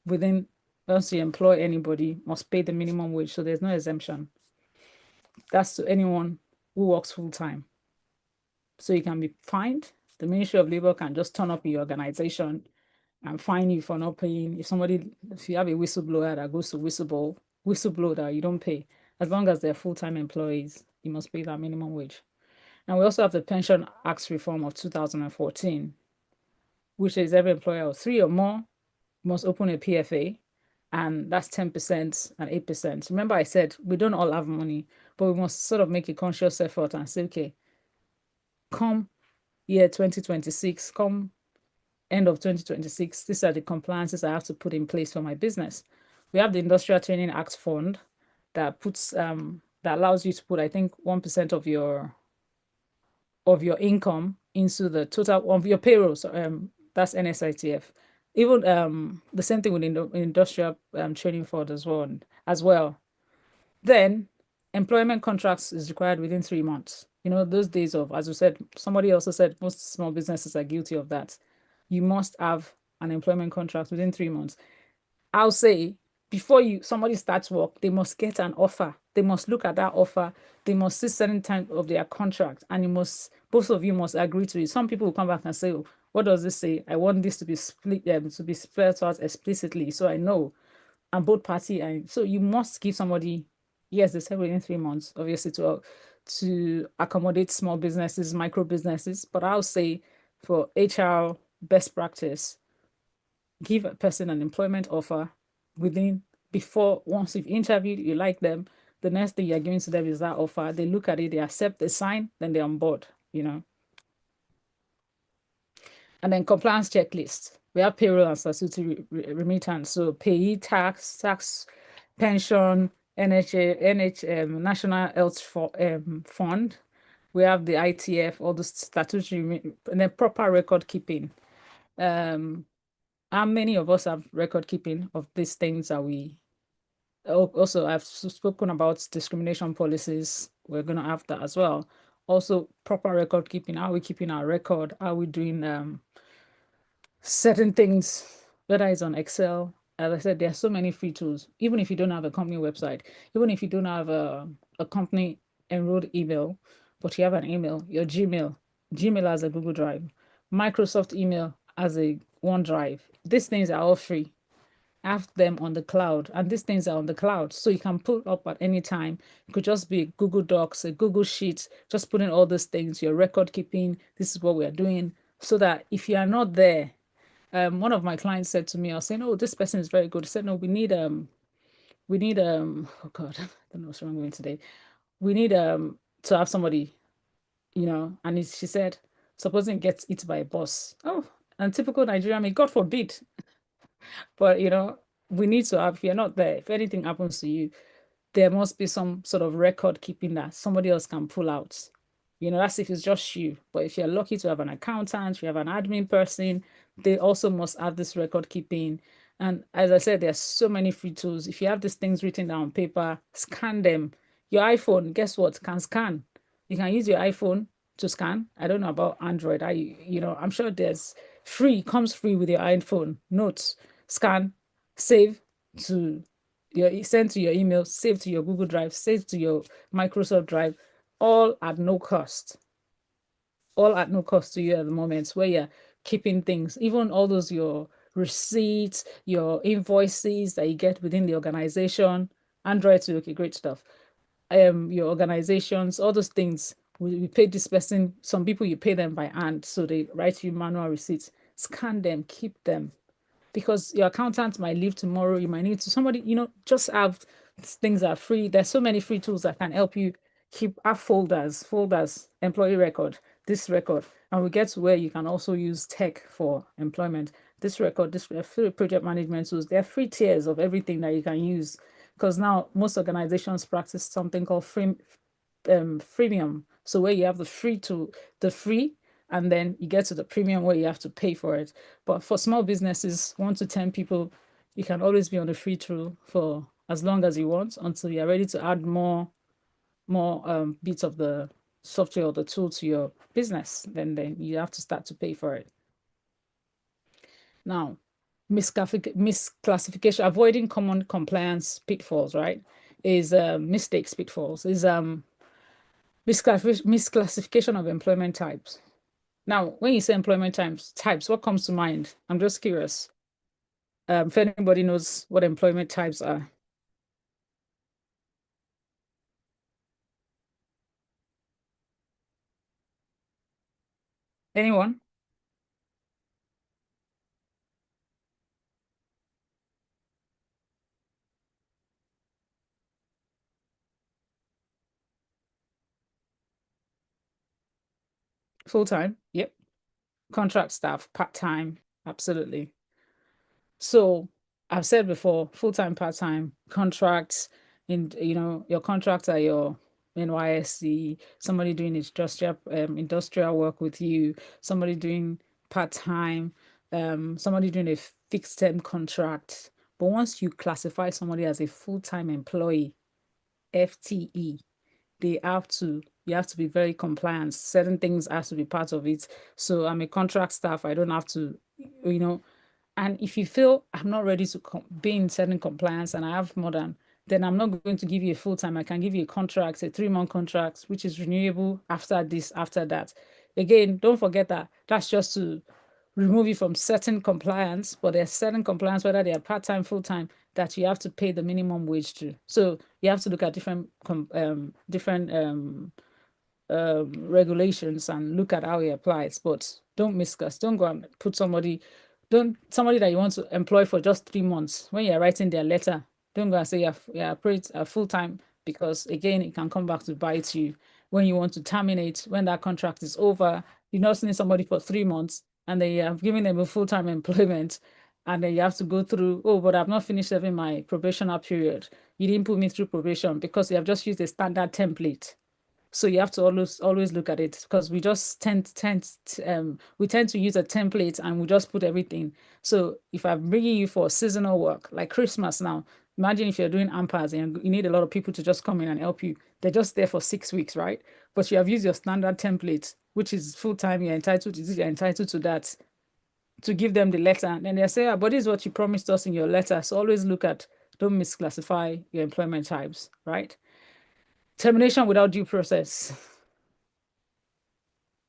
within once you employ anybody must pay the minimum wage, so there's no exemption. That's to anyone who works full time. So you can be fined. The Ministry of Labor can just turn up in your organization and fine you for not paying. If you have a whistleblower that goes to whistleblow that you don't pay, as long as they're full-time employees, you must pay that minimum wage. And we also have the Pension Acts reform of 2014, which is every employer of 3 or more must open a PFA, and that's 10% and 8%. Remember, I said we don't all have money, but we must sort of make a conscious effort and say, okay, come year 2026, come end of 2026, these are the compliances I have to put in place for my business. We have the Industrial Training Act Fund that puts that allows you to put, I think, 1% of your income into the total of your payroll. So that's NSITF. Even the same thing with industrial training fund as well. Then employment contracts is required within 3 months. Those days of, as you said, somebody also said most small businesses are guilty of that. You must have an employment contract within 3 months. I'll say before somebody starts work, they must get an offer. They must look at that offer. They must see certain time of their contract, and both of you must agree to it. Some people will come back and say, oh, what does this say? I want this to be spelled out explicitly, so I know. And both party, and so you must give somebody, yes, they said within 3 months, obviously to accommodate small businesses, micro businesses. But I'll say for HR best practice, give a person an employment offer once you've interviewed, you like them, the next thing you're giving to them is that offer. They look at it, they accept, they sign, then they're on board. And then compliance checklist. We have payroll and statutory remittance. So payee tax, pension, National Health Fund. We have the ITF, all the statutory, and then proper record keeping. How many of us have record keeping of these things that we also, I've spoken about discrimination policies. We're going to have that as well. Also, proper record keeping. How are we keeping our record? How are we doing certain things, whether it's on Excel? As I said, there are so many free tools. Even if you don't have a company website, even if you don't have a company enrolled email, but you have an email, your Gmail has a Google Drive, Microsoft email as a OneDrive. These things are all free. Have them on the cloud, and these things are on the cloud, so you can pull up at any time. It could just be Google Docs, a Google Sheet, just putting all those things, your record keeping, this is what we are doing, so that if you are not there, one of my clients said to me, I was saying, oh, this person is very good. He said, no, we need oh God, I don't know what's wrong with me today. We need to have somebody, and she said, supposing it gets eaten by a boss. Oh, and typical Nigerian, may God forbid. But we need to have, if you're not there, if anything happens to you, there must be some sort of record keeping that somebody else can pull out. That's if it's just you. But if you're lucky to have an accountant, you have an admin person, they also must have this record keeping. And as I said, there's so many free tools. If you have these things written down on paper, scan them. Your iPhone, guess what, can scan. You can use your iPhone to scan. I don't know about Android. I'm sure comes free with your iPhone. Notes, scan, save to send to your email, save to your Google Drive, save to your Microsoft Drive, all at no cost. All at no cost to you at the moment, where you're keeping things, even all those your receipts, your invoices that you get within the organization. Android too, okay, great stuff. Your organizations, all those things. We pay this person. Some people you pay them by hand, so they write you manual receipts. Scan them, keep them, because your accountant might leave tomorrow. You might need to somebody, just have things that are free. There's so many free tools that can help you have folders, employee record, this record. And we get to where you can also use tech for employment. This record, this free project management tools. There are free tiers of everything that you can use because now most organizations practice something called freemium. So where you have the free, and then you get to the premium where you have to pay for it. But for small businesses, 1 to 10 people, you can always be on the free tool for as long as you want until you're ready to add more bits of the software or the tool to your business. Then you have to start to pay for it. Now, misclassification, avoiding common compliance pitfalls, right? Is mistakes, pitfalls, is misclassification of employment types. Now, when you say employment types, what comes to mind? I'm just curious. If anybody knows what employment types are. Anyone? Full time? Yep. Contract staff, part time, absolutely. So I've said before, full-time, part-time contracts in, your contracts are your NYSC, somebody doing industrial work with you, somebody doing part-time, somebody doing a fixed term contract. But once you classify somebody as a full-time employee, FTE, you have to be very compliant. Certain things have to be part of it. So I'm a contract staff. I don't have to, you know, and if you feel I'm not ready to be in certain compliance and I have more than, then I'm not going to give you a full time. I can give you a contract, a 3 month contract, which is renewable after this, after that. Again, don't forget that that's just to remove you from certain compliance, but there's certain compliance, whether they are part time, full time, that you have to pay the minimum wage to. So you have to look at different regulations and look at how it applies. But don't miscast. Don't go and put somebody that you want to employ for just 3 months when you're writing their letter. Don't go and say you're full time, because again, it can come back to bite you when you want to terminate, when that contract is over. You're not seeing somebody for 3 months and then you have given them a full time employment. And then you have to go through, oh, but I've not finished serving my probational period. You didn't put me through probation because you have just used a standard template. So you have to always look at it, because we just we tend to use a template and we just put everything. So if I'm bringing you for seasonal work like Christmas now, imagine if you're doing ampers and you need a lot of people to just come in and help you. They're just there for 6 weeks, right? But you have used your standard template, which is full time. You're entitled to this, you're entitled to that, to give them the letter. And then they say, ah, but this is what you promised us in your letter. So always look at, don't misclassify your employment types, right? Termination without due process.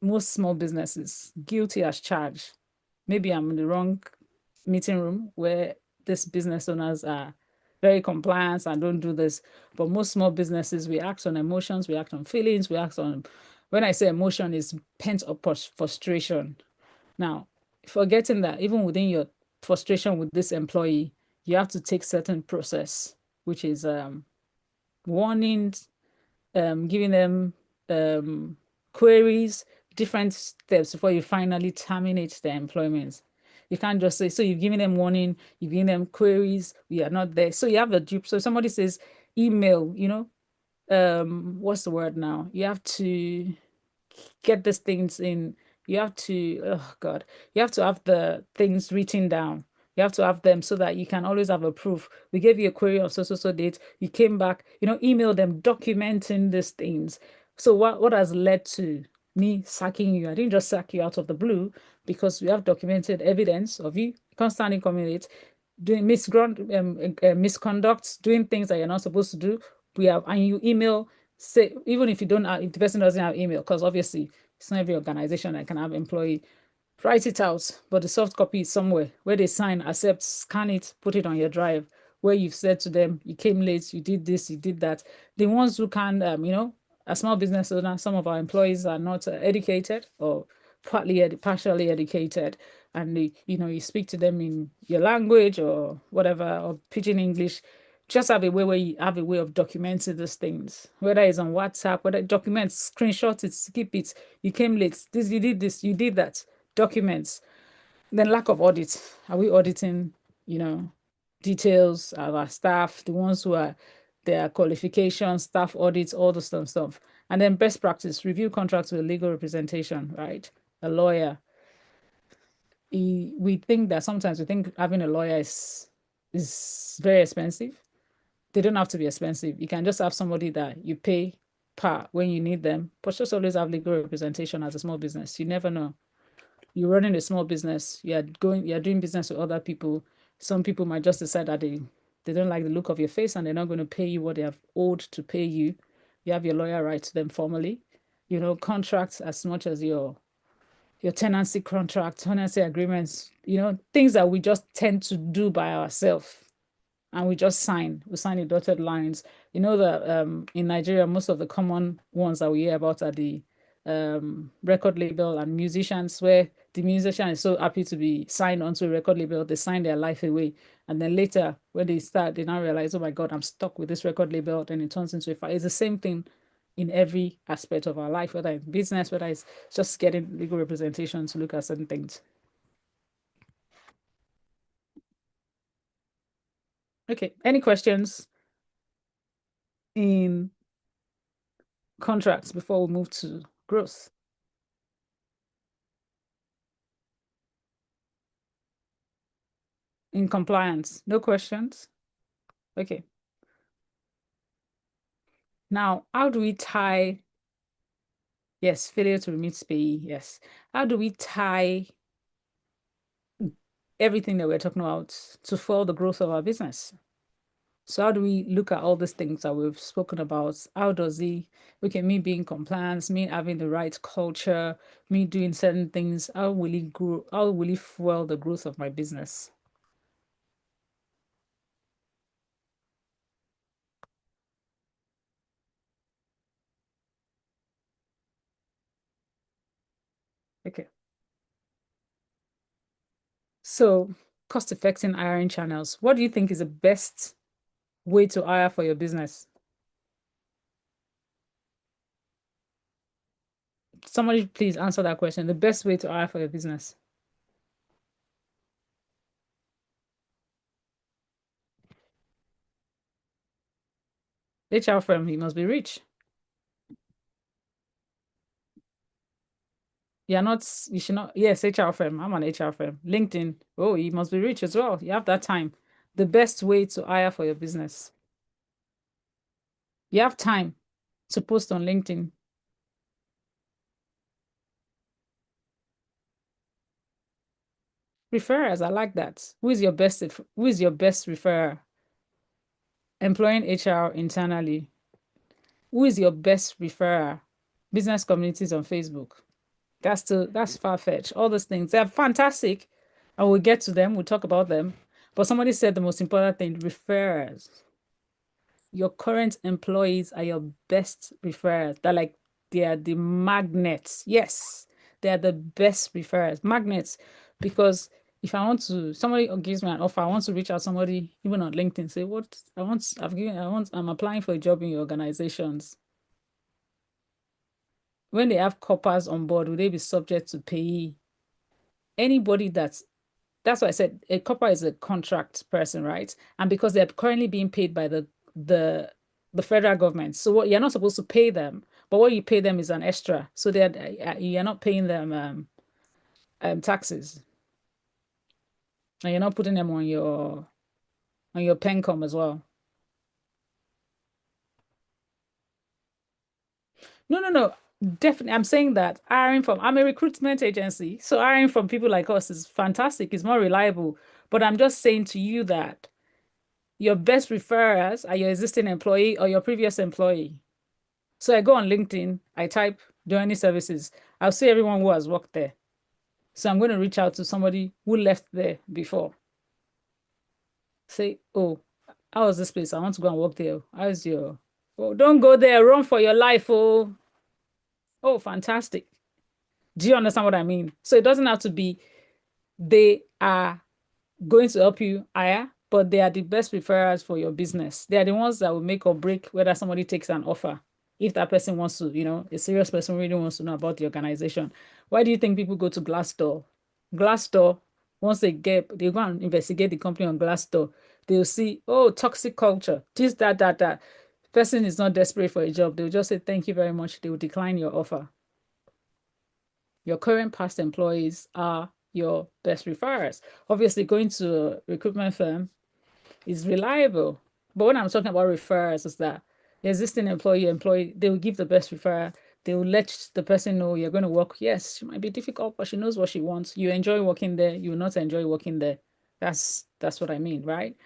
Most small businesses, guilty as charged. Maybe I'm in the wrong meeting room where these business owners are very compliant and don't do this. But most small businesses, we act on emotions, we act on feelings, we act on, when I say emotion, is pent up frustration. Now, forgetting that even within your frustration with this employee, you have to take certain process, which is warnings, giving them queries, different steps before you finally terminate their employment. You can't just say, so you've given them warning, you've given them queries, we are not there. So you have a due. So somebody says email, what's the word now? You have to get these things in. You have to, oh God, you have to have the things written down. You have to have them so that you can always have a proof. We gave you a query on so date. You came back, email them documenting these things. So what has led to me sacking you? I didn't just sack you out of the blue, because we have documented evidence of you constantly communicate, doing misconduct, doing things that you're not supposed to do. We have, and you email, say, even if you don't have, if the person doesn't have email, because obviously it's not every organization that can have employee, write it out, but the soft copy is somewhere where they sign, accept, scan it, put it on your drive, where you've said to them, you came late, you did this, you did that. The ones who can, a small business owner, some of our employees are not educated, or partially educated, and you speak to them in your language or whatever, or pidgin English. Just have a way where you have a way of documenting these things, whether it's on WhatsApp, whether documents, screenshot it, skip it. You came late. This, you did that. Documents. Then lack of audit. Are we auditing, you know, details of our staff, the ones who are their qualifications, staff audits, all the stuff. And then best practice, review contracts with legal representation, right? A lawyer. We think that sometimes we think having a lawyer is very expensive. They don't have to be expensive. You can just have somebody that you pay per when you need them, but just always have legal representation as a small business. You never know. You're running a small business, you're doing business with other people. Some people might just decide that they don't like the look of your face and they're not going to pay you what they have owed to pay you. You have your lawyer write to them formally. Contracts as much as your tenancy contract, tenancy agreements, things that we just tend to do by ourselves and we sign the dotted lines. That in Nigeria, most of the common ones that we hear about are the record label and musicians, where the musician is so happy to be signed onto a record label, they sign their life away. And then later, when they start, they now realize, oh my God, I'm stuck with this record label. Then it turns into a fight. It's the same thing in every aspect of our life, whether it's business, whether it's just getting legal representation to look at certain things. Okay, any questions in contracts before we move to growth? In compliance, no questions? Okay. Now, how do we tie, yes, failure to remit pay, yes. How do we tie everything that we're talking about to fuel the growth of our business? So how do we look at all these things that we've spoken about? How does me being compliance, me having the right culture, me doing certain things, how will it grow? How will it fuel the growth of my business? Okay. So cost-effective hiring channels. What do you think is the best way to hire for your business? Somebody please answer that question. The best way to hire for your business. HR firm, he must be rich. You're not, you should not, yes, HR firm. I'm an HR firm. LinkedIn, oh, you must be rich as well. You have that time. The best way to hire for your business. You have time to post on LinkedIn. Referrers, I like that. Who is your best referrer? Employing HR internally. Who is your best referrer? Business communities on Facebook. That's far-fetched. All those things, they're fantastic. And we'll get to them, we'll talk about them. But somebody said the most important thing, referrers. Your current employees are your best referrers. They are the magnets. Yes, they are the best referrers. Magnets, because if I want to, somebody gives me an offer, I want to reach out to somebody, even on LinkedIn, say, what I'm applying for a job in your organizations. When they have coppers on board, will they be subject to pay? Anybody that's why I said a copper is a contract person, right? And because they're currently being paid by the the federal government, so what you're not supposed to pay them, but what you pay them is an extra. So you're not paying them taxes, and you're not putting them on your pencom as well. No, no, no. Definitely, I'm saying that I'm a recruitment agency, so hiring from people like us is fantastic. It's more reliable. But I'm just saying to you that your best referrers are your existing employee or your previous employee. So I go on LinkedIn, I type joining services. I'll see everyone who has worked there. So I'm going to reach out to somebody who left there before. Say, oh, how was this place? I want to go and work there. How's your? Oh, don't go there. Run for your life. Oh, fantastic. Do you understand what I mean? So it doesn't have to be they are going to help you hire, but they are the best referrals for your business. They are the ones that will make or break whether somebody takes an offer. If that person wants to, a serious person really wants to know about the organization. Why do you think people go to Glassdoor? Glassdoor, once they go and investigate the company on Glassdoor, they'll see, oh, toxic culture, this, that. Person is not desperate for a job. They'll just say, thank you very much. They will decline your offer. Your current past employees are your best referrers. Obviously, going to a recruitment firm is reliable. But when I'm talking about referrals, is that the existing employee, they will give the best referral. They will let the person know you're going to work. Yes, she might be difficult, but she knows what she wants. You enjoy working there. You will not enjoy working there. That's what I mean, right?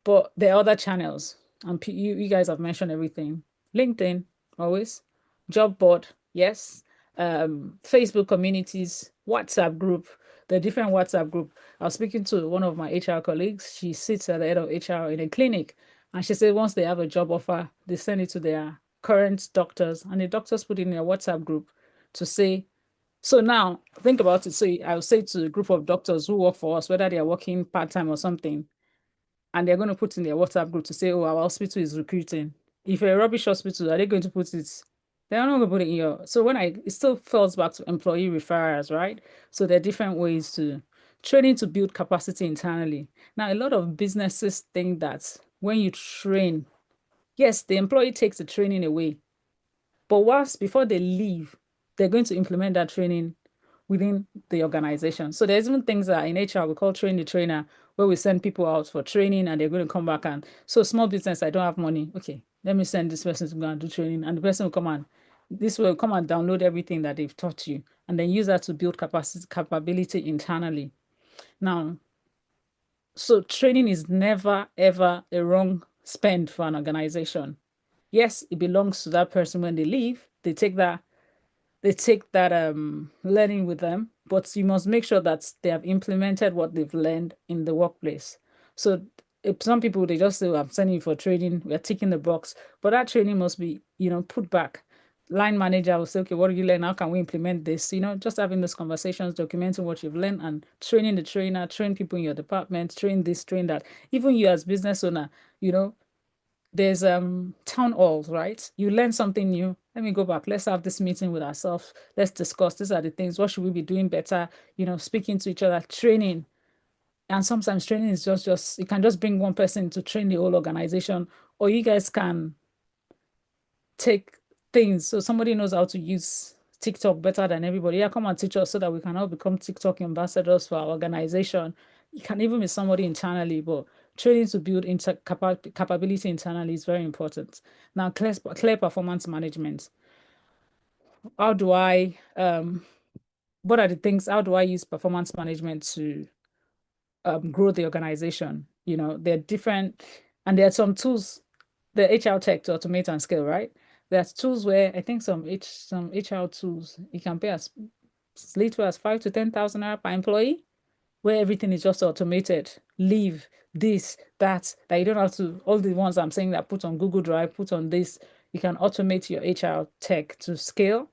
But there are other channels, and you guys have mentioned everything. LinkedIn, always. Job board, yes. Facebook communities, WhatsApp group, the different WhatsApp group. I was speaking to one of my HR colleagues. She sits at the head of HR in a clinic, and she said once they have a job offer, they send it to their current doctors, and the doctors put it in their WhatsApp group to say, so now think about it. So I'll say to a group of doctors who work for us, whether they are working part-time or something, and they're going to put in their WhatsApp group to say, oh, our hospital is recruiting. If you're a rubbish hospital, are they going to put it? They're not going to put it in your. So it still falls back to employee referrals, right? So there are different ways to training to build capacity internally. Now, a lot of businesses think that when you train, yes, the employee takes the training away, but whilst before they leave, they're going to implement that training within the organization. So there's even things that in HR we call train the trainer, where we send people out for training and they're going to come back. And so small business, I don't have money. Okay, let me send this person to go and do training, and the person will come and this will come and download everything that they've taught you, and then use that to build capability internally. Now, so training is never ever a wrong spend for an organization. Yes, it belongs to that person when they leave. They take that learning with them, but you must make sure that they have implemented what they've learned in the workplace. So if some people, they just say, "Oh, I'm sending you for training, we're ticking the box," but that training must be, put back. Line manager will say, okay, what did you learn? How can we implement this? Just having those conversations, documenting what you've learned, and training the trainer, train people in your department, train this, train that. Even you as business owner, you know, there's town halls, right? You learn something new. Let me go back. Let's have this meeting with ourselves. Let's discuss. These are the things. What should we be doing better? Speaking to each other, training. And sometimes training is just you can just bring one person to train the whole organization, or you guys can take things. So somebody knows how to use TikTok better than everybody. Yeah, come and teach us so that we can all become TikTok ambassadors for our organization. It can even be somebody internally, but training to build capability internally is very important. Now, clear performance management. How do I what are the things? How do I use performance management to grow the organization? They're different, and there are some tools, the HR tech to automate and scale, right? There's tools where I think some HR tools you can pay as little as 5 to 10,000 naira per employee, where everything is just automated. Leave this, that you don't have to, all the ones I'm saying that put on Google Drive, put on this, you can automate your HR tech to scale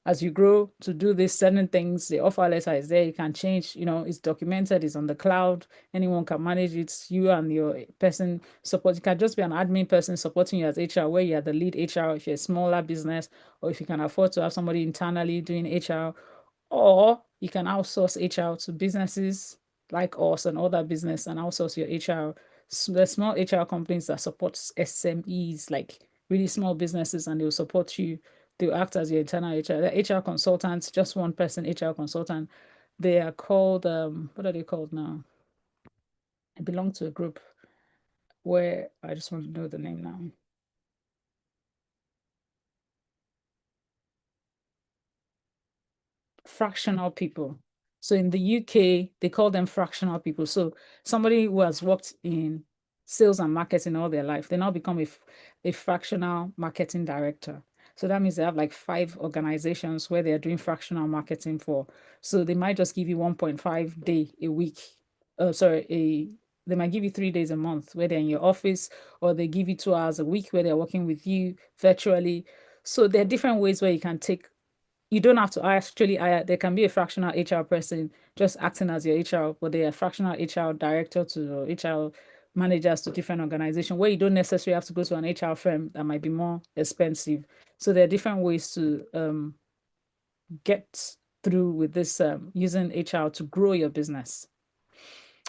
as you grow to do these certain things. The offer letter is there. You can change, it's documented, it's on the cloud. Anyone can manage it. You and your person support. You can just be an admin person supporting you as HR, where you are the lead HR if you're a smaller business, or if you can afford to have somebody internally doing HR, or you can outsource HR to businesses like us and other business, and outsource your HR. The small HR companies that support SMEs, like really small businesses, and they'll support you. They'll act as your internal HR. The HR consultants, just one person HR consultant. They are called, what are they called now? I belong to a group where I just want to know the name now. Fractional people. So in the UK, they call them fractional people. So somebody who has worked in sales and marketing all their life, they now become a fractional marketing director. So that means they have like 5 organizations where they're doing fractional marketing for. So they might just give you 1.5 day a week. They might give you 3 days a month where they're in your office, or they give you 2 hours a week where they're working with you virtually. So there are different ways where you don't have to actually hire. There can be a fractional HR person just acting as your HR, but they are fractional HR director to HR managers to different organizations, where you don't necessarily have to go to an HR firm that might be more expensive. So there are different ways to get through with this using HR to grow your business.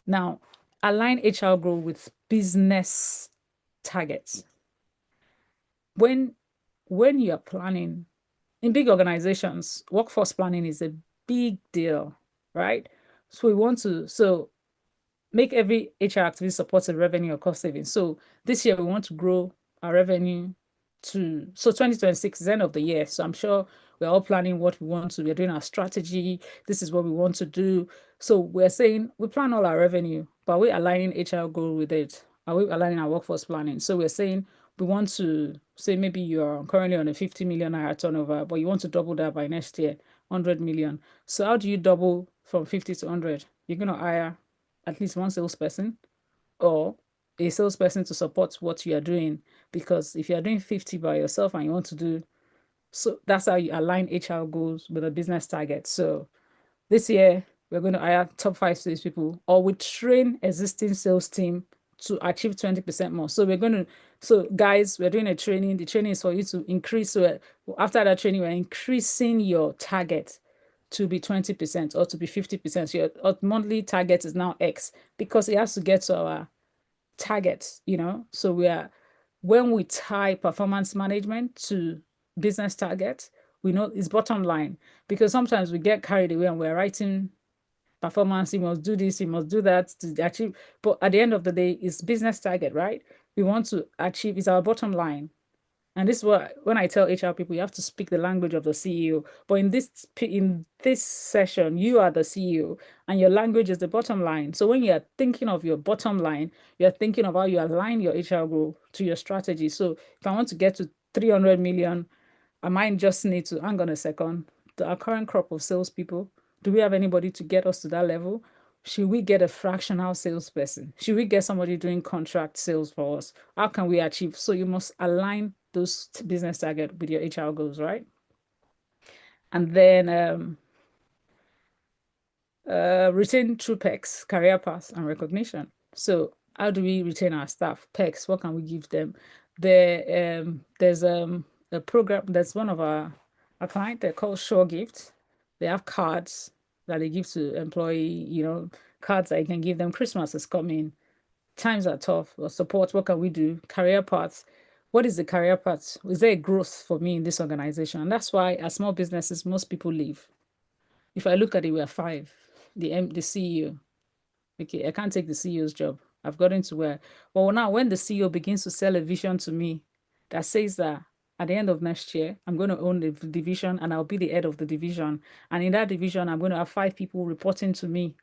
Now, align HR goal with business targets. When you're planning in big organizations, workforce planning is a big deal, right? So we want to make every HR activity supports a revenue or cost savings. So this year we want to grow our revenue to 2026 is the end of the year. So I'm sure we're all planning what we want to. We're doing our strategy. This is what we want to do. So we're saying we plan all our revenue, but are we aligning HR goal with it? Are we aligning our workforce planning? So we're saying we want to say maybe you're currently on a 50 million naira turnover, but you want to double that by next year, 100 million. So how do you double from 50 to 100? You're going to hire at least one salesperson or a salesperson to support what you are doing. Because if you are doing 50 by yourself and you want to do, so that's how you align HR goals with a business target. So this year, we're going to hire top 5 salespeople, or we train existing sales team to achieve 20% more. So we're going to, so guys, we're doing a training. The training is for you to increase. So after that training, we're increasing your target to be 20% or to be 50%. So your monthly target is now X because it has to get to our targets, So when we tie performance management to business targets, we know it's bottom line because sometimes we get carried away and we're writing performance, you must do this, you must do that to achieve. But at the end of the day, it's business target, right? We want to achieve, is our bottom line. And this is what when I tell HR people, you have to speak the language of the CEO. But in this session, you are the CEO, and your language is the bottom line. So when you're thinking of your bottom line, you're thinking of how you align your HR goal to your strategy. So if I want to get to 300 million, I might just need to hang on a second. Our current crop of salespeople, do we have anybody to get us to that level? Should we get a fractional salesperson? Should we get somebody doing contract sales for us? How can we achieve? So you must align those business target with your HR goals, right? And then retain through perks, career paths, and recognition. So how do we retain our staff? Perks, what can we give them? There's a program that's one of our client, they're called Sure Gift. They have cards that they give to employee, cards that you can give them. Christmas is coming, times are tough, or support, what can we do? Career paths. What is the career path? Is there a growth for me in this organization? And that's why as small businesses, most people leave. If I look at it, we're 5. The CEO. Okay, I can't take the CEO's job. I've gotten to where, well, now when the CEO begins to sell a vision to me that says that at the end of next year, I'm going to own the division and I'll be the head of the division. And in that division, I'm going to have 5 people reporting to me.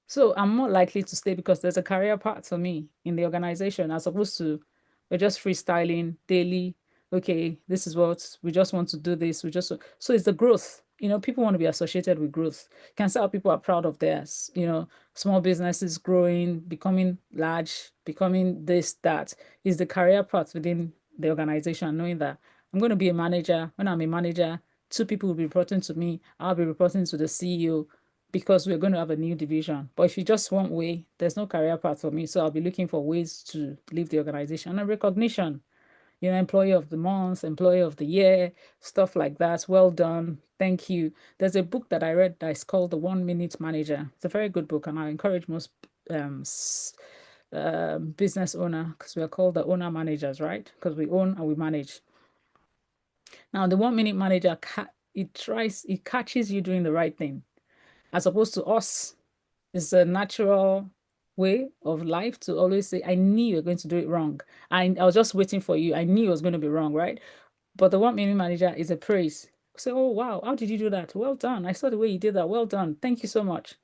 So I'm more likely to stay because there's a career path for me in the organization as opposed to we're just freestyling daily. Okay, this is what we just want to do this. So it's the growth. People want to be associated with growth. You can see how people are proud of theirs, small businesses growing, becoming large, becoming this, that is the career path within the organization, knowing that I'm going to be a manager. When I'm a manager, 2 people will be reporting to me. I'll be reporting to the CEO because we're going to have a new division. But if you just one way, there's no career path for me. So I'll be looking for ways to leave the organization and recognition. Employee of the month, employee of the year, stuff like that. Well done. Thank you. There's a book that I read that is called The 1 Minute Manager. It's a very good book, and I encourage most business owner, because we are called the owner managers, right? Because we own and we manage. Now, the 1 minute manager, it catches you doing the right thing as opposed to us. It's a natural way of life to always say, I knew you were going to do it wrong. I was just waiting for you. I knew it was going to be wrong, right? But the 1 minute manager is a praise. Say, oh, wow, how did you do that? Well done. I saw the way you did that. Well done. Thank you so much.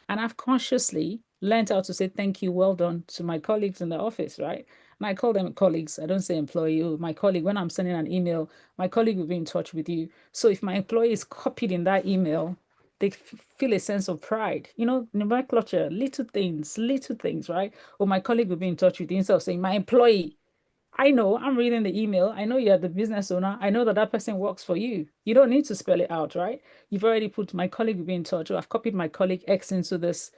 And I've consciously learned how to say thank you, well done to my colleagues in the office, right? And I call them colleagues. I don't say employee. Oh, my colleague, when I'm sending an email, my colleague will be in touch with you. So if my employee is copied in that email, they feel a sense of pride. Nomenclature, little things, right? Or my colleague will be in touch with you instead of saying, my employee, I know I'm reading the email. I know you're the business owner. I know that that person works for you. You don't need to spell it out, right? You've already put my colleague will be in touch. Or I've copied my colleague X into this.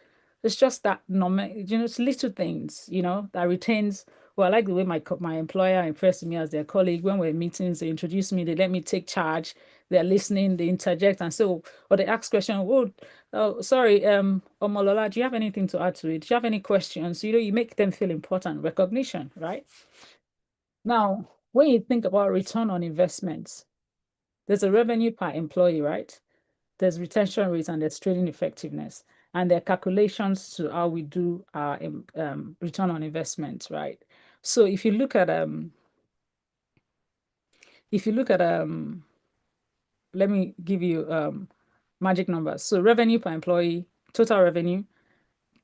It's just that, it's little things, that retains Well, I like the way my employer impressed me as their colleague. When we're in meetings, they introduce me, they let me take charge. They're listening, they interject, and so or they ask question. Oh, sorry, Omolola, do you have anything to add to it? Do you have any questions? You make them feel important, recognition, right? Now, when you think about return on investments, there's a revenue per employee, right? There's retention rates and there's trading effectiveness. And there are calculations to how we do our return on investment, right? So if you look at let me give you magic numbers. So revenue per employee, total revenue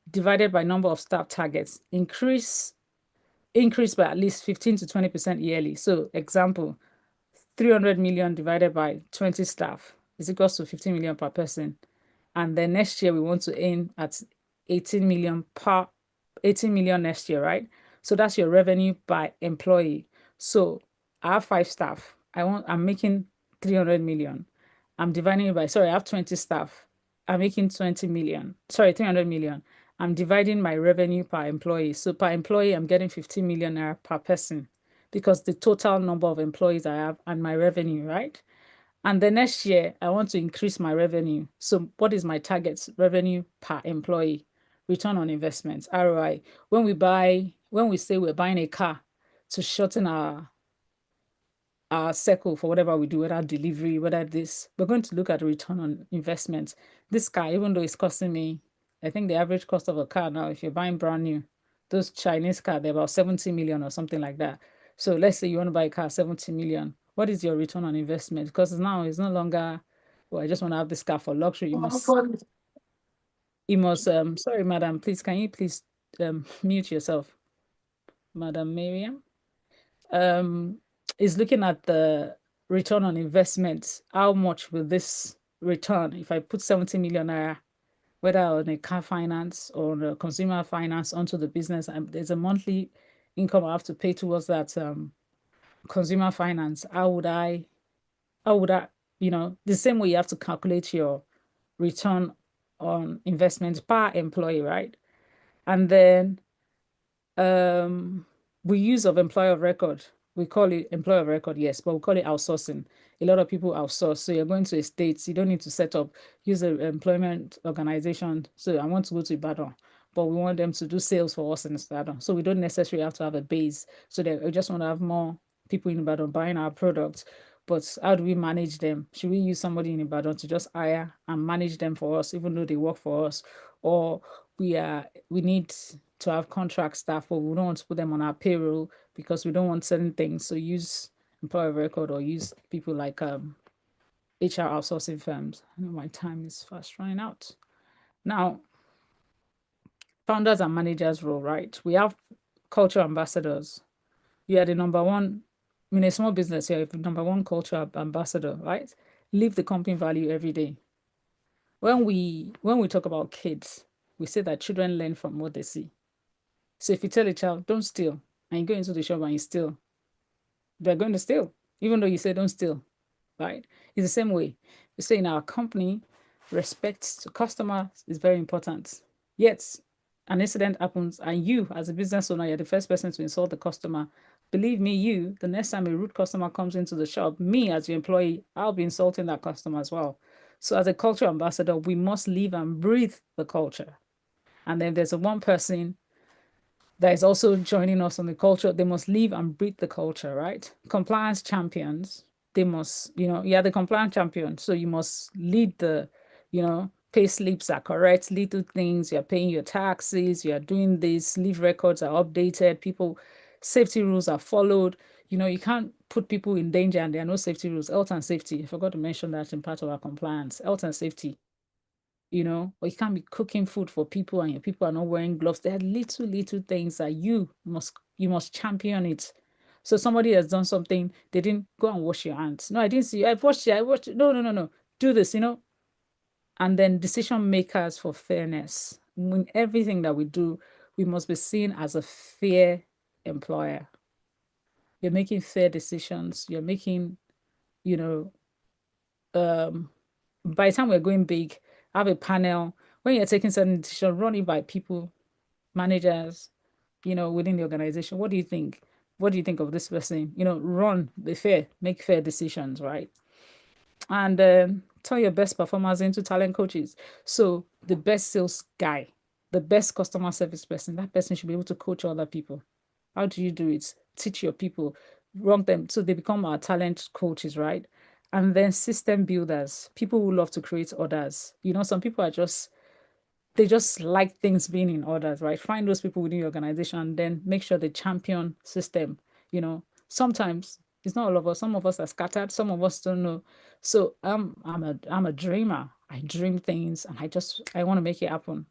divided by number of staff targets, increase by at least 15 to 20% yearly. So example, 300 million divided by 20 staff is equals to 15 million per person. And then next year we want to aim at 18 million per 18 million next year, right? So that's your revenue by employee. So I have 5 staff. I'm making 300 million. I'm dividing it by, sorry, I have 20 staff. I'm making 20 million. Sorry, 300 million. I'm dividing my revenue per employee. So per employee, I'm getting 15 million naira per person because the total number of employees I have and my revenue, right? And the next year, I want to increase my revenue. So what is my target revenue per employee? Return on investment, ROI. When we say we're buying a car to shorten our circle for whatever we do, whether delivery, whether this, we're going to look at the return on investment. This car, even though it's costing me, I think the average cost of a car now, if you're buying brand new, those Chinese cars, they're about 70 million or something like that. So let's say you want to buy a car, 70 million. What is your return on investment? Because now it's no longer, well, I just want to have this car for luxury. Sorry, madam, please, can you please mute yourself, Madam Miriam? um, is looking at the return on investment. How much will this return if I put 70 million naira, whether on a car finance or on a consumer finance onto the business, and there's a monthly income I have to pay towards that consumer finance. How would I, the same way you have to calculate your return on investment per employee, right? And then we use of employer of record. We call it employer of record, yes, but we call it outsourcing. A lot of people outsource. So you're going to a state, you don't need to use an employment organization. So I want to go to Ibadan, but we want them to do sales for us in Ibadan. So we don't necessarily have to have a base. So that we just want to have more people in Ibadan buying our products. But how do we manage them? Should we use somebody in Ibadan to just hire and manage them for us, even though they work for us? Or we need to have contract staff, but we don't want to put them on our payroll because we don't want certain things. So use employer of record or use people like HR outsourcing firms. I know my time is fast running out. Now, founders and managers role, right? We have culture ambassadors. You are the number one, in a small business, you're the number one culture ambassador, right? Live the company value every day. When we talk about kids, we say that children learn from what they see. So if you tell a child, don't steal, and you go into the shop and you steal, they're going to steal, even though you say don't steal, right? It's the same way. You say in our company, respect to customers is very important. Yet an incident happens, and you, as a business owner, you're the first person to insult the customer. Believe me, the next time a rude customer comes into the shop, me as your employee, I'll be insulting that customer as well. So as a culture ambassador, we must live and breathe the culture. And then there's a one person that is also joining us on the culture. They must live and breathe the culture, right? Compliance champions, they must, you're the compliance champion. So you must lead pay slips are correct, little things, you're paying your taxes, you're doing this, leave records are updated, safety rules are followed. You can't put people in danger and there are no safety rules. Health and safety, I forgot to mention that in part of our compliance. Health and safety, or you can't be cooking food for people and your people are not wearing gloves. There are little things that you must champion it. So somebody has done something, they didn't go and wash your hands. No, I didn't see you. I've washed it. I washed it. No, no, no, no. Do this, And then decision makers for fairness. In everything that we do, we must be seen as a fair employer. You're making fair decisions. You're making, you know, um, by the time we're going big, have a panel. When you're taking certain decisions, run it by people, managers, within the organization. What do you think? What do you think of this person? Run the fair, make fair decisions, right? And turn your best performers into talent coaches. So the best sales guy, the best customer service person, that person should be able to coach other people. How do you do it? Teach your people, run them so they become our talent coaches, right? And then system builders, people who love to create orders. Some people are just they just like things being in orders, right? Find those people within your organization and then make sure they champion system. Sometimes it's not all of us. Some of us are scattered. Some of us don't know. So I'm a dreamer. I dream things and I want to make it happen.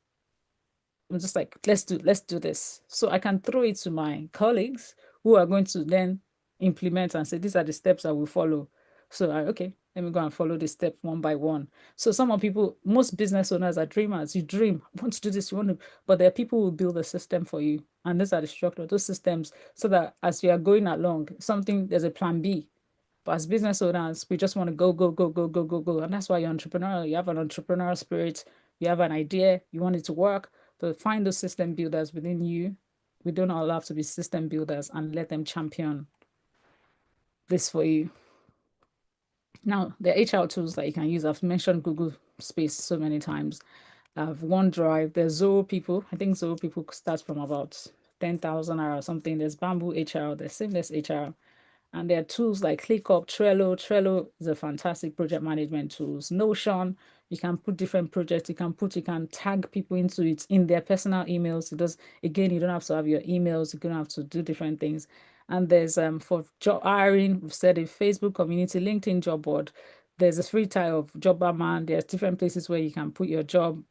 I'm just like, let's do this. So I can throw it to my colleagues who are going to then implement and say, these are the steps I will follow. So okay, let me go and follow the step one by one. So most business owners are dreamers. You dream, I want to do this, you want to, but there are people who build a system for you. And those are the structure, those systems, so that as you are going along, there's a plan B. But as business owners, we just want to go, go, go, go, go, go, go. And that's why you're entrepreneurial. You have an entrepreneurial spirit. You have an idea. You want it to work. But find those system builders within you. We don't all have to be system builders and let them champion this for you. Now, the HR tools that you can use, I've mentioned Google Space so many times. I've OneDrive. There's Zoro people. I think Zoro people start from about 10,000 or something. There's Bamboo HR. There's Seamless HR. And there are tools like ClickUp, Trello. Trello is a fantastic project management tools. Notion, you can put different projects. You can tag people into it in their personal emails. Again, you don't have to have your emails. You don't have to do different things. And there's for job hiring, we've said a Facebook community, LinkedIn job board. There's a free type of Jobberman. There's different places where you can put your job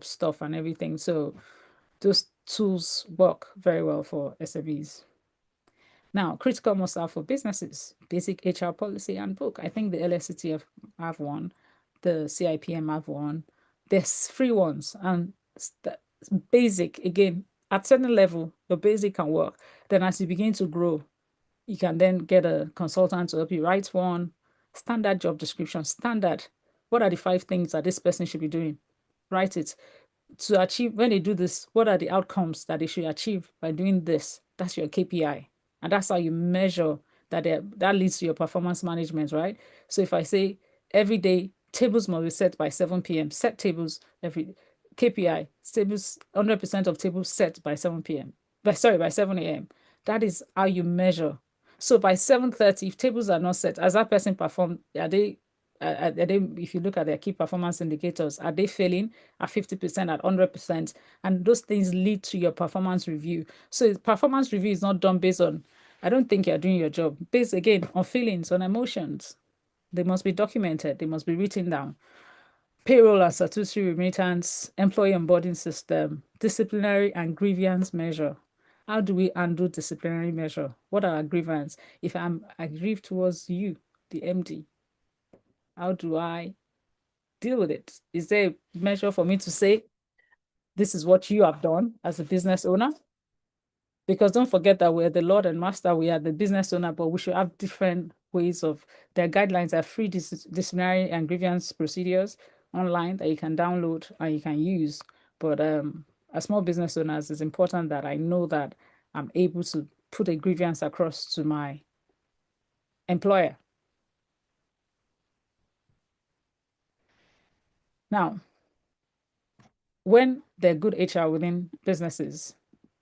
stuff and everything. So those tools work very well for SMEs. Now, critical must have for businesses, basic HR policy and book. I think the LSCTF have one, the CIPM have one. There's free ones and basic, again, at certain level, your basic can work. Then as you begin to grow, you can then get a consultant to help you write one. Standard job description, standard. What are the 5 things that this person should be doing? Write it to achieve. When they do this, what are the outcomes that they should achieve by doing this? That's your KPI. And that's how you measure that leads to your performance management, right? So if I say every day tables must be set by 7 p.m., set tables every KPI, tables 100% of tables set by 7 p.m. By 7 a.m. That is how you measure. So by 7:30, if tables are not set, as that person performed, if you look at their key performance indicators, are they failing at 50%, at 100%? And those things lead to your performance review. So performance review is not done based on, I don't think you're doing your job, based again on feelings, on emotions. They must be documented, they must be written down. Payroll and statutory remittance, employee onboarding system, disciplinary and grievance measure. How do we undo disciplinary measure? What are our grievance? If I'm aggrieved towards you, the MD, how do I deal with it? Is there a measure for me to say, this is what you have done as a business owner? Because don't forget that we're the Lord and Master, we are the business owner, but we should have different ways of, their guidelines are free disciplinary and grievance procedures online that you can download and you can use. But as small business owners, it's important that I know that I'm able to put a grievance across to my employer. Now, when they're good HR within businesses,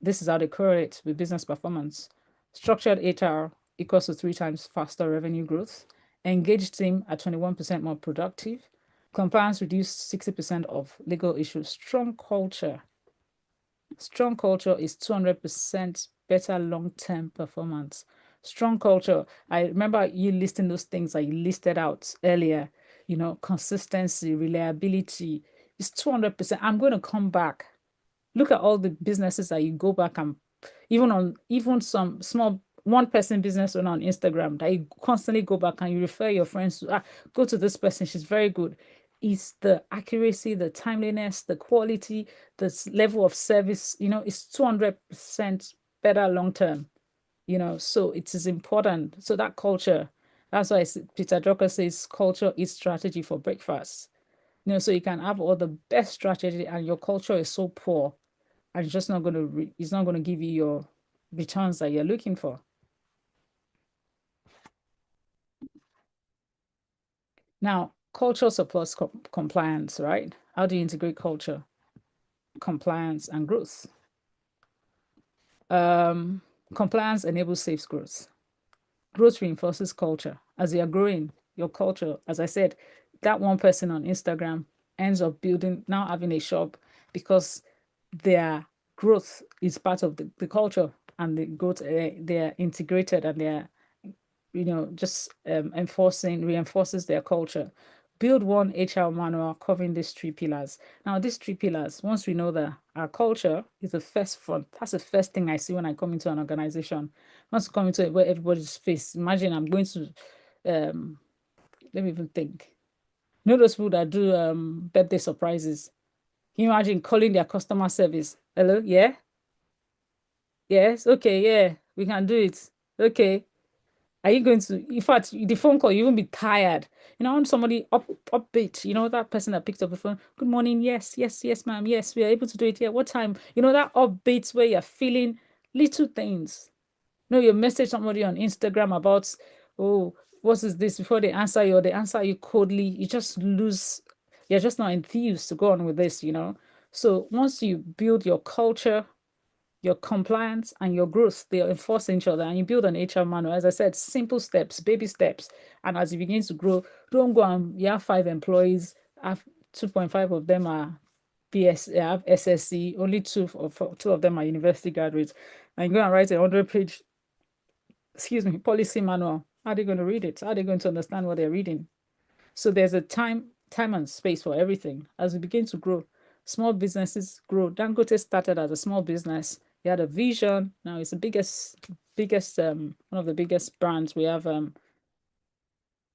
this is how they correlate with business performance. Structured HR equals to 3 times faster revenue growth. Engaged team at 21% more productive. Compliance reduced 60% of legal issues. Strong culture. Strong culture is 200% better long-term performance. Strong culture. I remember you listing those things that you listed out earlier. Consistency, reliability. It's 200%. I'm going to come back. Look at all the businesses that you go back and even some small one-person business owner on Instagram that you constantly go back and you refer your friends to, go to this person, she's very good. It's the accuracy, the timeliness, the quality, the level of service, it's 200% better long term, so it is important. So that culture, that's why Peter Drucker says culture is strategy for breakfast. So you can have all the best strategy and your culture is so poor and it's just not going to it's not going to give you your returns that you're looking for. Now, culture supports compliance, right? How do you integrate culture, compliance, and growth? Um, Compliance enables safe growth. Growth reinforces culture. As you are growing, your culture, as I said, that one person on Instagram ends up building, now having a shop because their growth is part of the culture, and the growth, they're integrated, and they're, just reinforces their culture. Build one HR manual covering these three pillars. Now, these three pillars, once we know that our culture is the first front, that's the first thing I see when I come into an organization. Once I come into it, where everybody's face, imagine I'm going to, let me even think. You know those people that do birthday surprises? Can you imagine calling their customer service? Hello, yeah, yes, okay, yeah, we can do it. Okay, are you going to, in fact, the phone call, you won't be tired. When somebody upbeat, that person that picked up the phone, good morning, yes, yes, yes, ma'am, yes, we are able to do it. Yeah, what time? That upbeat where you're feeling little things. You message somebody on Instagram about, oh, what is this? Before they answer you, or they answer you coldly, you just lose, you're just not enthused to go on with this. So once you build your culture, your compliance, and your growth, they enforce each other, and you build an HR manual. As I said, simple steps, baby steps. And as you begin to grow, don't go and you have 5 employees, have 2.5 of them are have SSC, only two of them are university graduates, and you go and write a 100-page, policy manual. How are they going to read it? How are they going to understand what they're reading? So there's a time and space for everything. As we begin to grow, small businesses grow. Dangote started as a small business. He had a vision. Now it's the biggest one of the biggest brands we have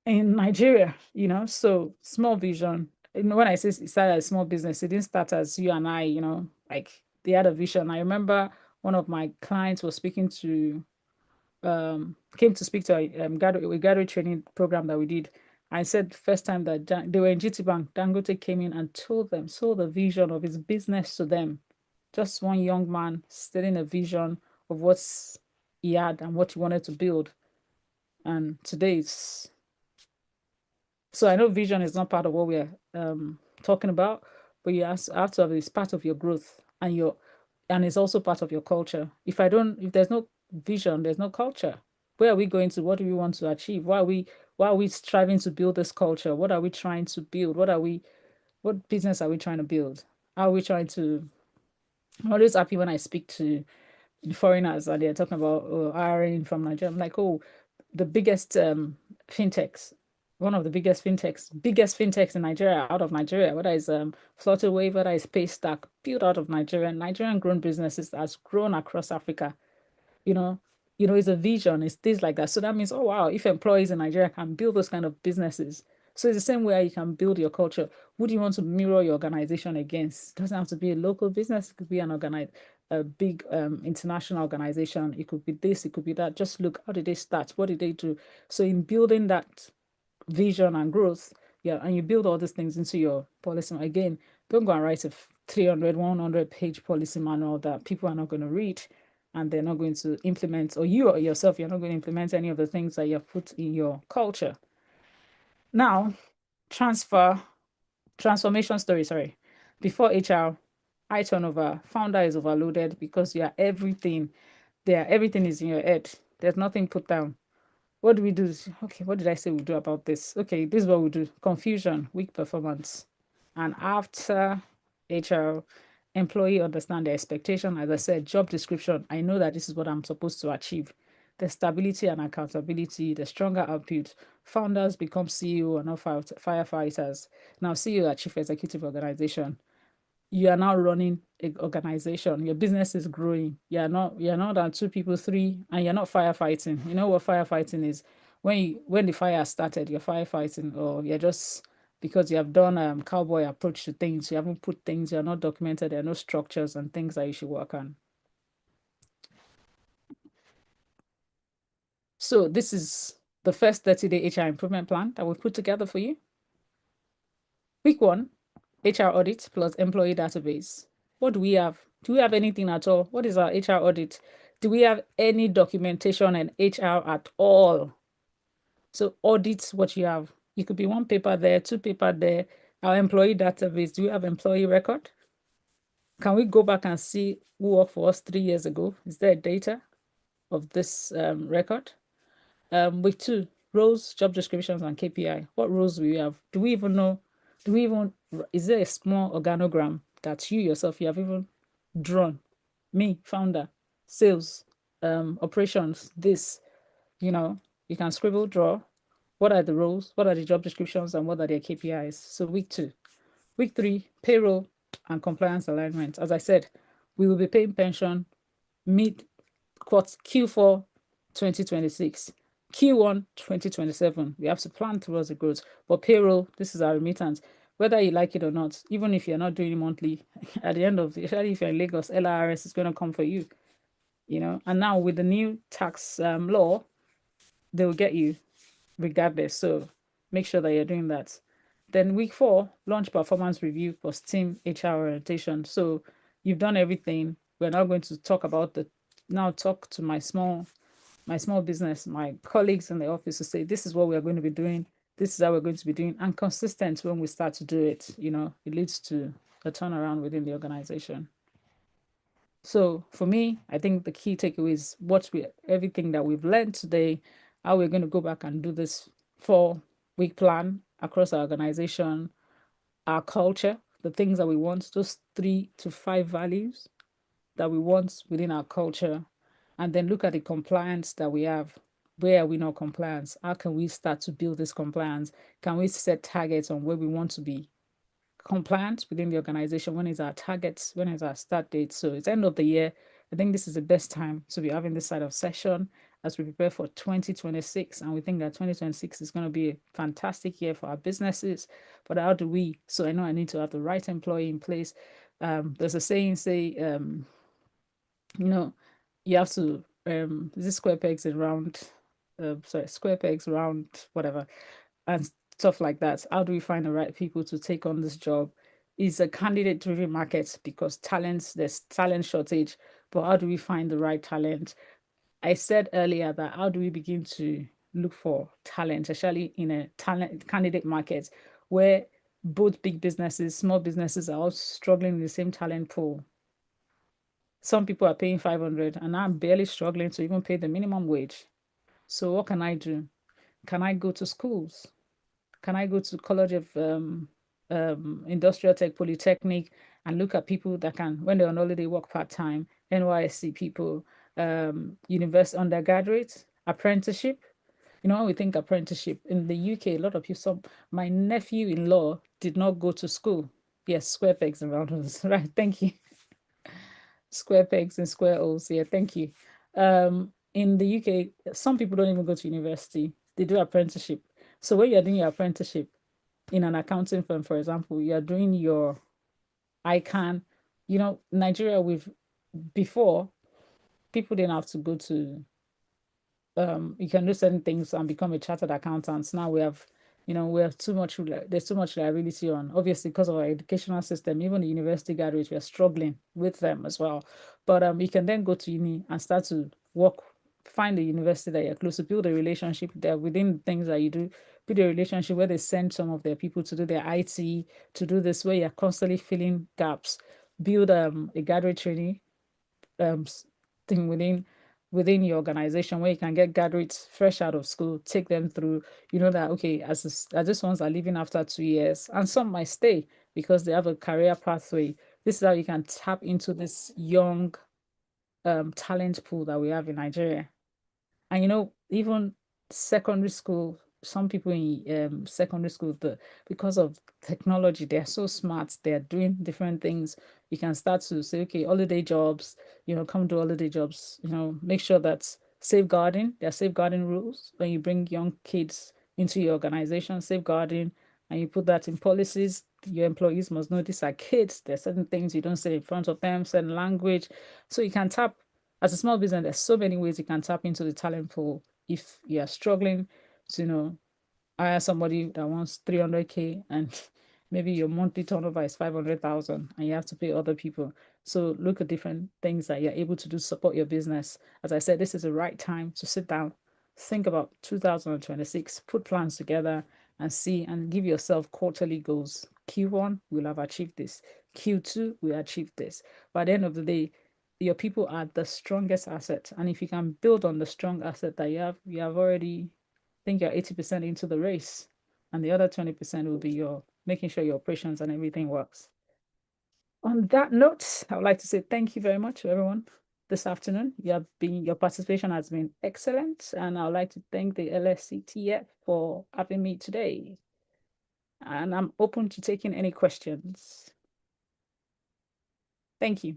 in Nigeria. So small vision. When I say it started as a small business, it didn't start as you and I, like they had a vision. I remember one of my clients was speaking to came to speak to a graduate training program that we did. I said first time that they were in GT Bank, Dangote came in and told them, sold the vision of his business to them. Just one young man stating a vision of what he had and what he wanted to build. And today it's, so I know vision is not part of what we're talking about, but you have to have, it's part of your growth, and it's also part of your culture. If there's no vision, there's no culture. Where are we going to? What do we want to achieve? Why are we striving to build this culture? What are we trying to build? What business are we trying to build? How are we trying to, I'm always happy when I speak to foreigners and they're talking about hiring from Nigeria. I'm like, oh, the biggest fintechs, one of the biggest fintechs in Nigeria, out of Nigeria, whether it's Flutterwave, whether it's Paystack, built out of Nigeria, Nigerian grown businesses that's grown across Africa. you know, it's a vision, it's things like that. So that means, oh wow, if employees in Nigeria can build those kind of businesses. So it's the same way you can build your culture. Who do you want to mirror your organization against? It doesn't have to be a local business, it could be a big international organization. It could be this, it could be that. Just look, how did they start? What did they do? So in building that vision and growth, yeah, and you build all these things into your policy. Again, don't go and write a 300, 100-page policy manual that people are not going to read, and they're not going to implement, or you or yourself, you're not going to implement any of the things that you've put in your culture. Now, transformation story, sorry. Before HR, high turnover, founder is overloaded because you are everything. Everything is in your head. There's nothing put down. What do we do? Okay, what did I say we do about this? Okay, this is what we do. Confusion, weak performance. And after HR, employee understand their expectation. As I said, job description. I know that this is what I'm supposed to achieve. The stability and accountability, the stronger output. Founders become CEO and not firefighters. Now, CEO are chief executive organization. You are now running an organization. Your business is growing. You're not than two people, three, and you're not firefighting. You know what firefighting is? When the fire started, you're firefighting, or you're just, because you have done cowboy approach to things. You haven't put things. You're not documented. There are no structures and things that you should work on. So this is the first 30-day HR improvement plan that we've put together for you. Week 1, HR audit plus employee database. What do we have? Do we have anything at all? What is our HR audit? Do we have any documentation and HR at all? So audit what you have. It could be one paper there, two paper there. Our employee database, do you have employee record? Can we go back and see who worked for us 3 years ago? Is there data of this record? Week two, roles, job descriptions, and KPI. What roles do we have? Do we even know? Do we even, is there a small organogram that you yourself, you have even drawn? Me, founder, sales, operations, this, you can scribble, draw. What are the roles? What are the job descriptions? And what are their KPIs? So week two. Week three, payroll and compliance alignment. As I said, we will be paying pension mid Q4 2026. Q1 2027. We have to plan towards the growth. But payroll, this is our remittance. Whether you like it or not, even if you're not doing it monthly, at the end of the, especially if you're in Lagos, LRS is going to come for you. And now with the new tax law, they will get you regardless. So make sure that you're doing that. Then week four, launch performance review for team HR orientation. So you've done everything. We're now going to talk about talk to my small business, my colleagues in the office to say, this is what we're going to be doing. This is how we're going to be doing. And consistent when we start to do it, it leads to a turnaround within the organization. So for me, I think the key takeaway is everything that we've learned today, how we're going to go back and do this 4-week plan across our organization, our culture, the things that we want, those 3 to 5 values that we want within our culture, and then look at the compliance that we have. Where are we not compliant? How can we start to build this compliance? Can we set targets on where we want to be compliant within the organization? When is our targets? When is our start date? So it's end of the year. I think this is the best time to be having this side of session as we prepare for 2026. And we think that 2026 is going to be a fantastic year for our businesses. But how do we? So I know I need to have the right employee in place. There's a saying, you have to, this square pegs in round, square pegs round, whatever, and stuff like that. How do we find the right people to take on this job? It's a candidate-driven market because there's talent shortage, but how do we find the right talent? I said earlier that how do we begin to look for talent, especially in a talent candidate market where both big businesses, small businesses are all struggling in the same talent pool. Some people are paying 500 and I'm barely struggling to even pay the minimum wage. So what can I do? Can I go to schools? Can I go to College of Industrial Tech, Polytechnic, and look at people that can, when they're on holiday, work part-time, NYSC people, university undergraduate, apprenticeship. When we think apprenticeship, in the UK, a lot of people, my nephew-in-law did not go to school. Yes, square pegs and round holes, right? Thank you. Square pegs and square holes. Yeah, thank you. In the UK, some people don't even go to university. They do apprenticeship. So when you're doing your apprenticeship in an accounting firm, for example, you're doing your ICANN. Nigeria, before, people didn't have to go to, you can do certain things and become a chartered accountant. Now we have too much, there's too much liability on, obviously, because of our educational system. Even the university graduates, we are struggling with them as well. But you can then go to uni and start to work, find a university that you're close to, build a relationship there within things that you do, build a relationship where they send some of their people to do their IT, to do this, where you're constantly filling gaps, build a graduate training thing within your organization where you can get graduates fresh out of school, take them through, that, okay, as these ones are leaving after 2 years, and some might stay because they have a career pathway. This is how you can tap into this young talent pool that we have in Nigeria. And even secondary school, some people in secondary school, because of technology, they're so smart, they're doing different things. You can start to say, okay, holiday jobs, come to holiday jobs, make sure that there are safeguarding rules when you bring young kids into your organization, safeguarding, and you put that in policies. Your employees must know these are kids. There's certain things you don't say in front of them, certain language. So you can tap, as a small business, there's so many ways you can tap into the talent pool. If you are struggling to, hire somebody that wants 300K and maybe your monthly turnover is 500,000 and you have to pay other people. So look at different things that you're able to do to support your business. As I said, this is the right time to sit down, think about 2026, put plans together and see and give yourself quarterly goals. Q1, we'll have achieved this. Q2, we'll achieve this. By the end of the day, your people are the strongest asset. And if you can build on the strong asset that you have already, I think you're 80% into the race. And the other 20% will be your making sure your operations and everything works. On that note, I would like to say thank you very much to everyone this afternoon. Your participation has been excellent, and I would like to thank the LSCTF for having me today. And I'm open to taking any questions. Thank you.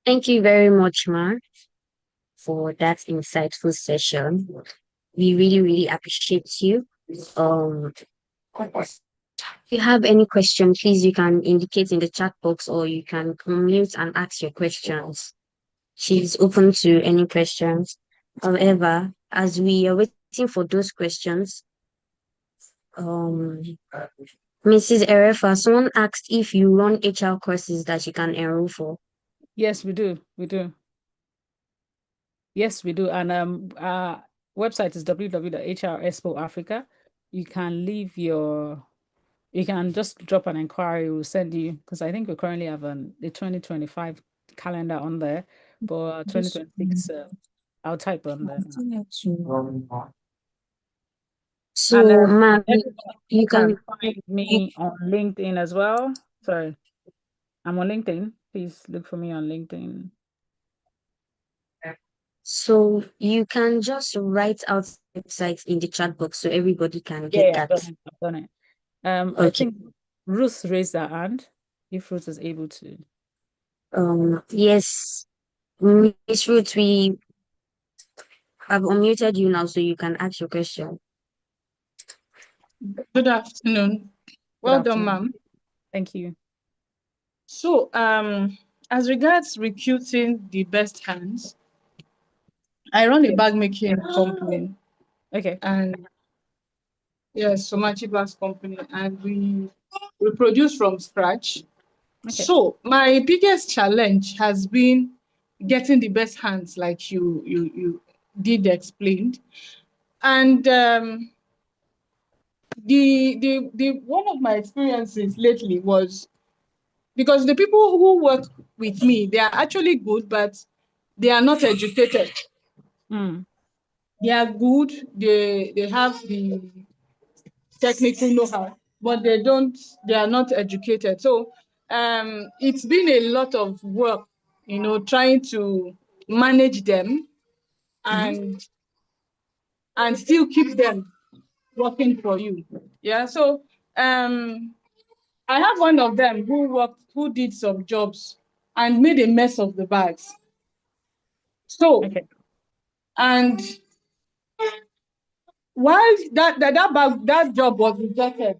Thank you very much, Mar, for that insightful session. We really, really appreciate you. If you have any question, please you can indicate in the chat box or you can unmute and ask your questions. She's open to any questions. However, as we are waiting for those questions, um, Mrs. Erefa, someone asked if you run HR courses that you can enroll for. Yes, we do. We do. Yes, we do. And our website is www.hrexpoafrica. You can leave you can just drop an inquiry. We'll send you, because I think we currently have the 2025 calendar on there, but 2026, I'll type on there. And So, ma'am, everybody you can can. find me on LinkedIn as well. Sorry, I'm on LinkedIn. Please look for me on LinkedIn. So you can just write out websites in the chat box so everybody can get Yeah, that. I've done it. I Okay. think Ruth raised her hand. If Ruth is able to. Yes, Miss Ruth, we have unmuted you now, so you can ask your question. Good afternoon. Good Well done, afternoon. ma'am. Thank you. So, as regards recruiting the best hands, I run a Yes. bag making company, Okay. and yes, Somachi Bags company, and we produce from scratch. Okay. So, my biggest challenge has been getting the best hands, like you did explained, and the one of my experiences lately was because the people who work with me, they are actually good, but they are not educated. Mm. They are good, they have the technical know-how, but they are not educated. So it's been a lot of work, trying to manage them and and still keep them working for you. Yeah. So I have one of them who did some jobs and made a mess of the bags. So, Okay. and while that job was rejected,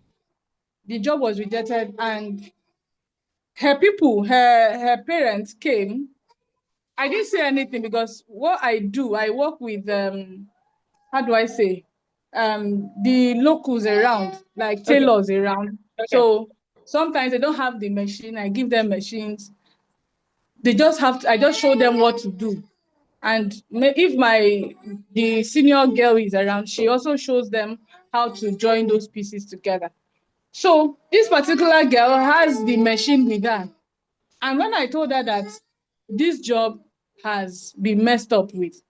the job was rejected, and her parents came. I didn't say anything because what I do, I work with how do I say, the locals around, like Okay. tailors around. Okay. So sometimes they don't have the machine. I give them machines. I just show them what to do. And if the senior girl is around, she also shows them how to join those pieces together. So this particular girl has the machine with her. And when I told her that this job has been messed up with,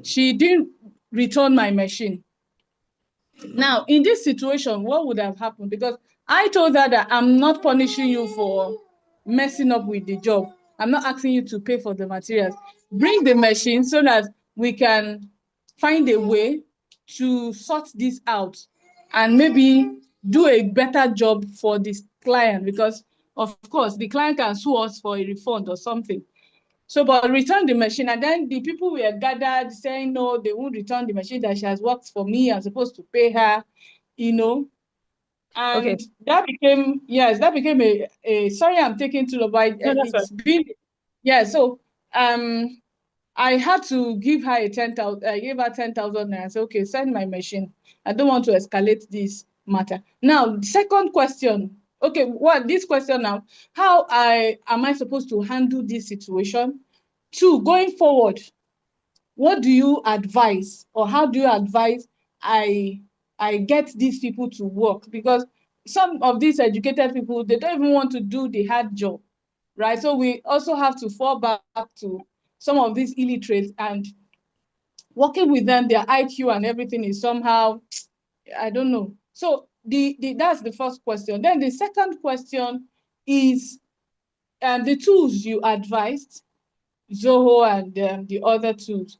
she didn't return my machine. Now, in this situation, what would have happened? Because I told her that I'm not punishing you for messing up with the job. I'm not asking you to pay for the materials. Bring the machine so that we can find a way to sort this out and maybe do a better job for this client, because of course the client can sue us for a refund or something. So, but return the machine, and then the people were gathered saying no, they won't return the machine, that she has worked for me, I'm supposed to pay her, you know. Okay. And that became a sorry, I'm taking too long, but No, that's right. it's been, yeah. So I had to give her 10,000. I gave her 10,000 and I said, okay, send my machine. I don't want to escalate this matter. Now, the second question. Okay, what this question now? How am I supposed to handle this situation? 2, going forward, what do you advise, or how do you advise I get these people to work? Because some of these educated people, they don't even want to do the hard job, right? So we also have to fall back to some of these illiterates, and working with them, their IQ and everything is somehow, I don't know. So that's the first question. Then the second question is the tools you advised, Zoho and the other tools.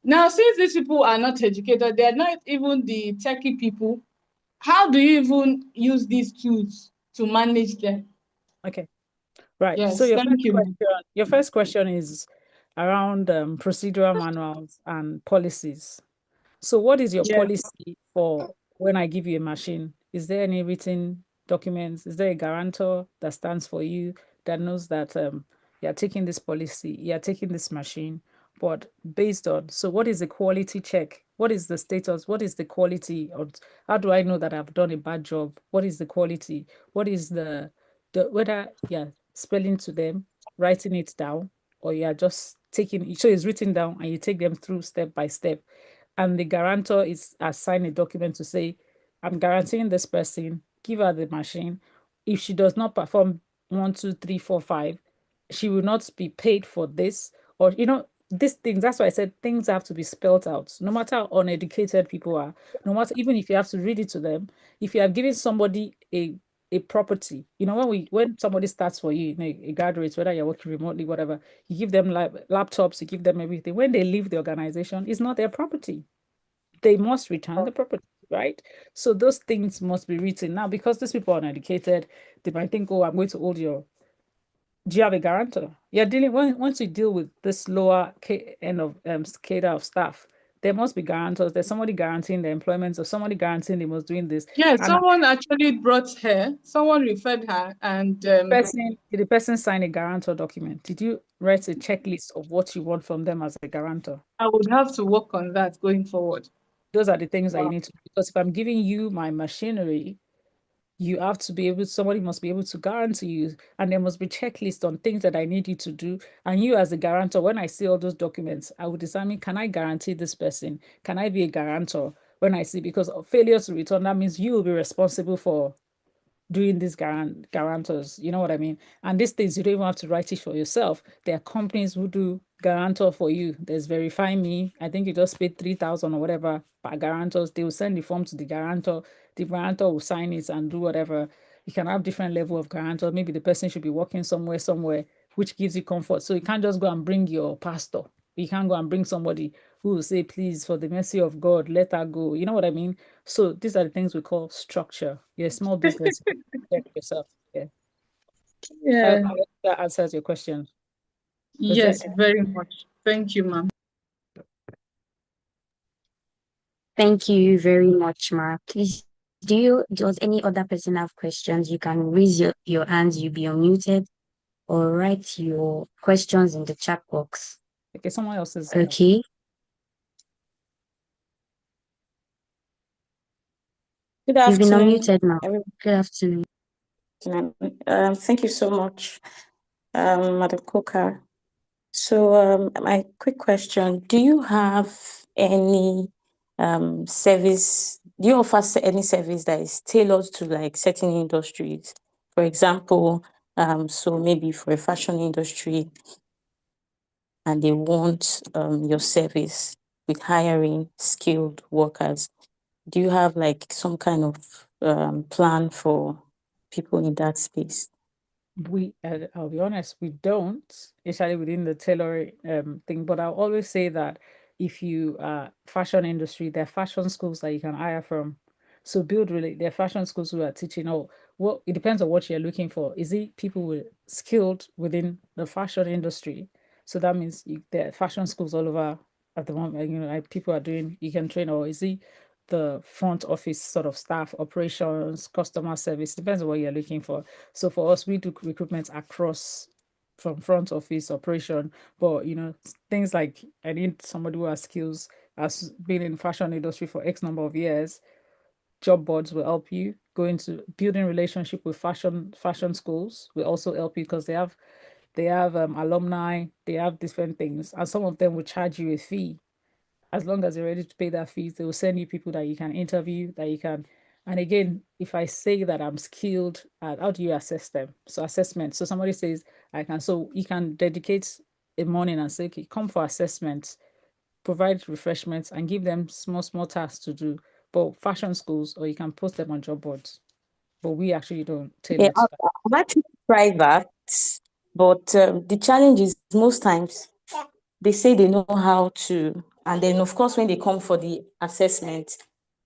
Now, since these people are not educated, they're not even the techie people, how do you even use these tools to manage them? Okay. Right. So Yes, thank you. your first question is around procedural manuals and policies. So what is your Yeah. policy for when I give you a machine? Is there any written documents? Is there a guarantor that stands for you that knows that you're taking this policy, you're taking this machine, but based on, so what is the quality check? What is the status? What is the quality? Or how do I know that I've done a bad job? What is the quality? What is the whether you're spelling to them, writing it down, or you're just taking, so it's written down and you take them through step by step, and the guarantor is assigned a document to say, I'm guaranteeing this person, give her the machine. If she does not perform 1, 2, 3, 4, 5, she will not be paid for this. Or, these things. That's why I said things have to be spelled out. No matter how uneducated people are, no matter, even if you have to read it to them, if you are giving somebody a property, when somebody starts for you, a graduate, whether you're working remotely, whatever, you give them laptops, you give them everything. When they leave the organization, it's not their property. They must return the property, right? So those things must be written. Now, because these people are uneducated, they might think, oh, I'm going to hold your. Do you have a guarantor? You're dealing once you deal with this lower end of cadre of staff, there must be guarantors. There's somebody guaranteeing the employment, or somebody guaranteeing they must doing this. Yeah, And someone actually brought her, someone referred her, and did the person sign a guarantor document? Did you write a checklist of what you want from them as a guarantor? I would have to work on that going forward. Those are the things that you Wow. need to, because if I'm giving you my machinery, you have to be able, somebody must be able to guarantee you, and there must be checklist on things that I need you to do. And you as a guarantor, when I see all those documents, I would determine, can I guarantee this person? Can I be a guarantor when I see, because of failure to return, that means you will be responsible for doing these guarantors, you know what I mean? And these things, you don't even have to write it for yourself. There are companies who do guarantor for you. There's Verify Me. I think you just pay 3,000 or whatever per guarantors. They will send the form to the guarantor. The guarantor will sign it and do whatever. You can have different level of guarantor. Maybe the person should be working somewhere, which gives you comfort. So you can't just go and bring your pastor. You can't go and bring somebody who will say, please, for the mercy of God, let her go. You know what I mean? So these are the things we call structure. You're a small business. Check yourself. Yeah. I Yeah. hope that answers your question. Was that Yes, very much. Thank you, ma'am. Thank you very much, Ma. Please, does any other person have questions? You can raise your hands, you'll be unmuted, or write your questions in the chat box. okay? Someone else is. Okay. Good You've been afternoon, unmuted now. everyone. Good afternoon. Thank you so much, Madam Coker. So, my quick question: do you have any service? Do you offer any service that is tailored to like certain industries? For example, so maybe for a fashion industry, and they want your service with hiring skilled workers. Do you have like some kind of plan for people in that space? I'll be honest, we don't, especially within the tailoring thing. But I'll always say that if you fashion industry, there are fashion schools that you can hire from. So build really, there are fashion schools who are teaching. Oh, well, it depends on what you're looking for. Is it people with skilled within the fashion industry? So that means there are fashion schools all over at the moment. Like people are doing. You can train, or is it the front office sort of staff, operations, customer service? Depends on what you're looking for. So for us, we do recruitment across from front office operation, but things like I need somebody who has skills, has been in fashion industry for X number of years. job boards will help you. Going to building relationship with fashion schools will also help you because they have alumni, they have different things, and some of them will charge you a fee. As long as you're ready to pay that fees, they will send you people that you can interview, that you can. And again, if I say that I'm skilled at, how do you assess them? So assessment. So somebody says I can. So you can dedicate a morning and say, okay, come for assessment, provide refreshments, and give them small tasks to do. But fashion schools, or you can post them on job boards. But we actually don't Yeah, tailor to that. I've actually tried that, but the challenge is most times they say they know how to, and then of course when they come for the assessment,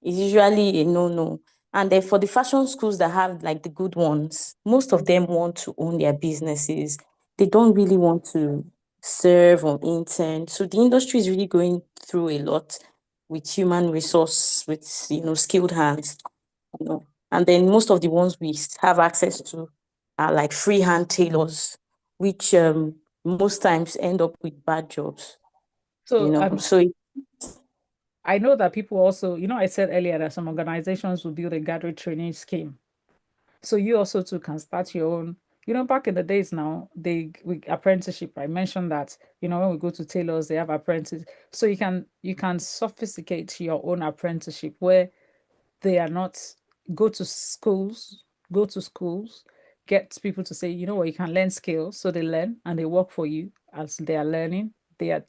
it's usually a no. And then for the fashion schools that have like the good ones, most of them want to own their businesses. They don't really want to serve or intern. So the industry is really going through a lot with human resource, with skilled hands. And then most of the ones we have access to are like freehand tailors, which most times end up with bad jobs. So So I know that people also, I said earlier that some organizations will build a gathering training scheme. So you also too can start your own. Back in the days now, with apprenticeship, I mentioned that, when we go to tailors, they have apprentices. So you can sophisticate your own apprenticeship where they are not go to schools, get people to say, you know what, you can learn skills. So they learn and they work for you as they are learning. Yeah,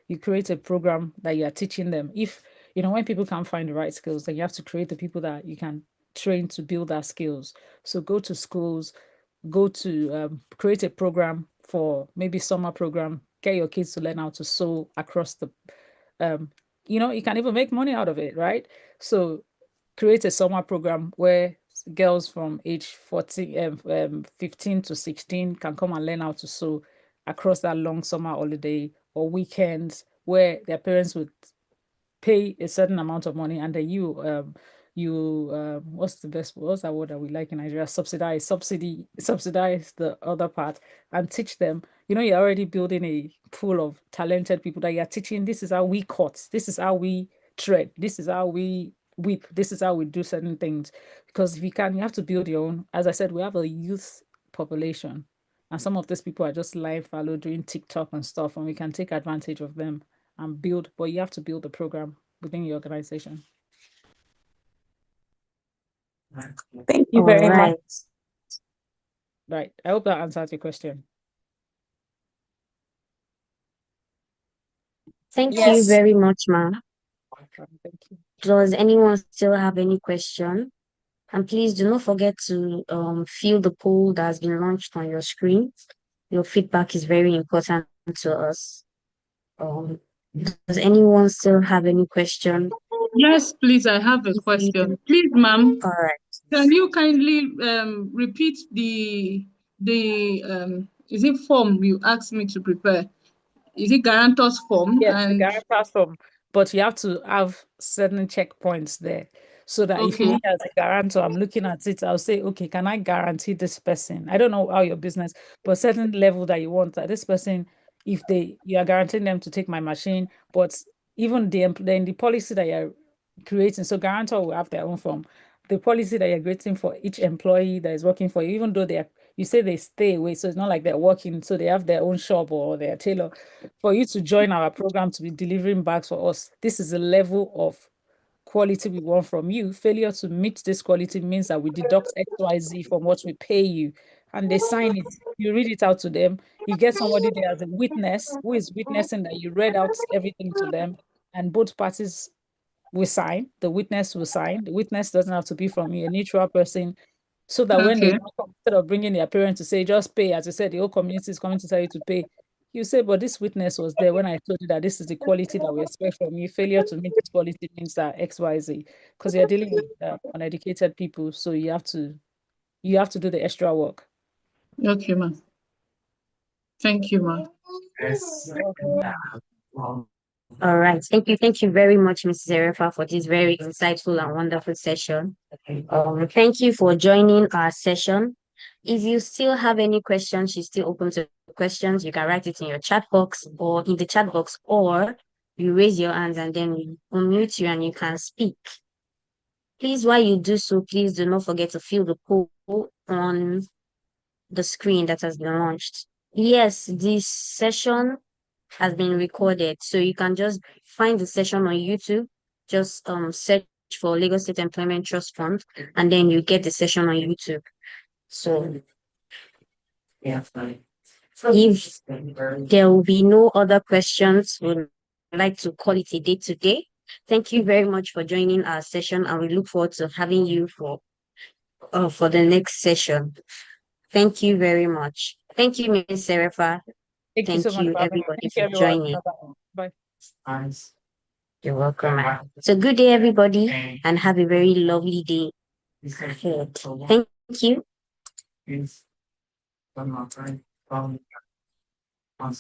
you create a program that you are teaching them. If when people can't find the right skills, then you have to create the people that you can train to build their skills. So go to schools, go to create a program for maybe summer program, get your kids to learn how to sew across the you can even make money out of it, right? So create a summer program where girls from age 15 to 16 can come and learn how to sew across that long summer holiday or weekends where their parents would pay a certain amount of money and then what's that word that we like in Nigeria? Subsidize the other part and teach them. You're already building a pool of talented people that you're teaching. This is how we cut, this is how we thread, this is how we whip, this is how we do certain things. Because if you have to build your own. As I said, we have a youth population, and some of these people are just live follow doing TikTok and stuff, and we can take advantage of them and build, but you have to build a program within your organization. thank you All very much. right. Right. I hope that answers your question. Thank you Yes. very much, ma'am. Thank you. Does anyone still have any question? And please do not forget to fill the poll that has been launched on your screen. Your feedback is very important to us. Does anyone still have any question? Yes, please, I have a If you do, question. Please, ma'am, all right. can you kindly repeat is it form you asked me to prepare? Is it guarantor's form? Yes, the And guarantor form, but you have to have certain checkpoints there so that if okay, me as a guarantor, I'm looking at it, I'll say, okay, can I guarantee this person? I don't know how your business, but certain level that you want that this person, if you are guaranteeing them to take my machine, but even then the policy that you're creating, so guarantor will have their own form. The policy that you're creating for each employee that is working for you, even though you say they stay away, so it's not like they're working, so they have their own shop or their tailor. For you to join our program to be delivering bags for us, this is the level of quality we want from you. Failure to meet this quality means that we deduct XYZ from what we pay you. And they sign it. You read it out to them. You get somebody there as a witness who is witnessing that you read out everything to them. And both parties will sign. The witness will sign. The witness doesn't have to be from you, a neutral person, so that when they okay, instead of bringing their parents to say just pay, as I said, the whole community is coming to tell you to pay, you say, but this witness was there when I told you that this is the quality that we expect from you. Failure to meet this quality means that XYZ, because you're dealing with uneducated people, so you have to do the extra work. okay, ma'am. Thank you, ma'am. All right. Thank you very much, Mrs. Erefa, for this very insightful and wonderful session. Thank you for joining our session. If you still have any questions, she's still open to questions. You can write it in your chat box or in the chat box, or you raise your hands and then we unmute you and you can speak. Please, while you do so, please do not forget to fill the poll on the screen that has been launched. Yes, this session has been recorded, so you can just find the session on YouTube. Just search for Lagos State Employment Trust Fund, and then you get the session on YouTube. So if there will be no other questions, we'd like to call it a day today. Thank you very much for joining our session, and we look forward to having you for the next session. Thank you very much. Thank you, Ms. Serifa. Thank you so Thank much you, for having me. everybody, Thank you, for everyone. joining. Bye-bye. Bye. You're welcome. So good day, everybody, and have a very lovely day ahead. Thank you.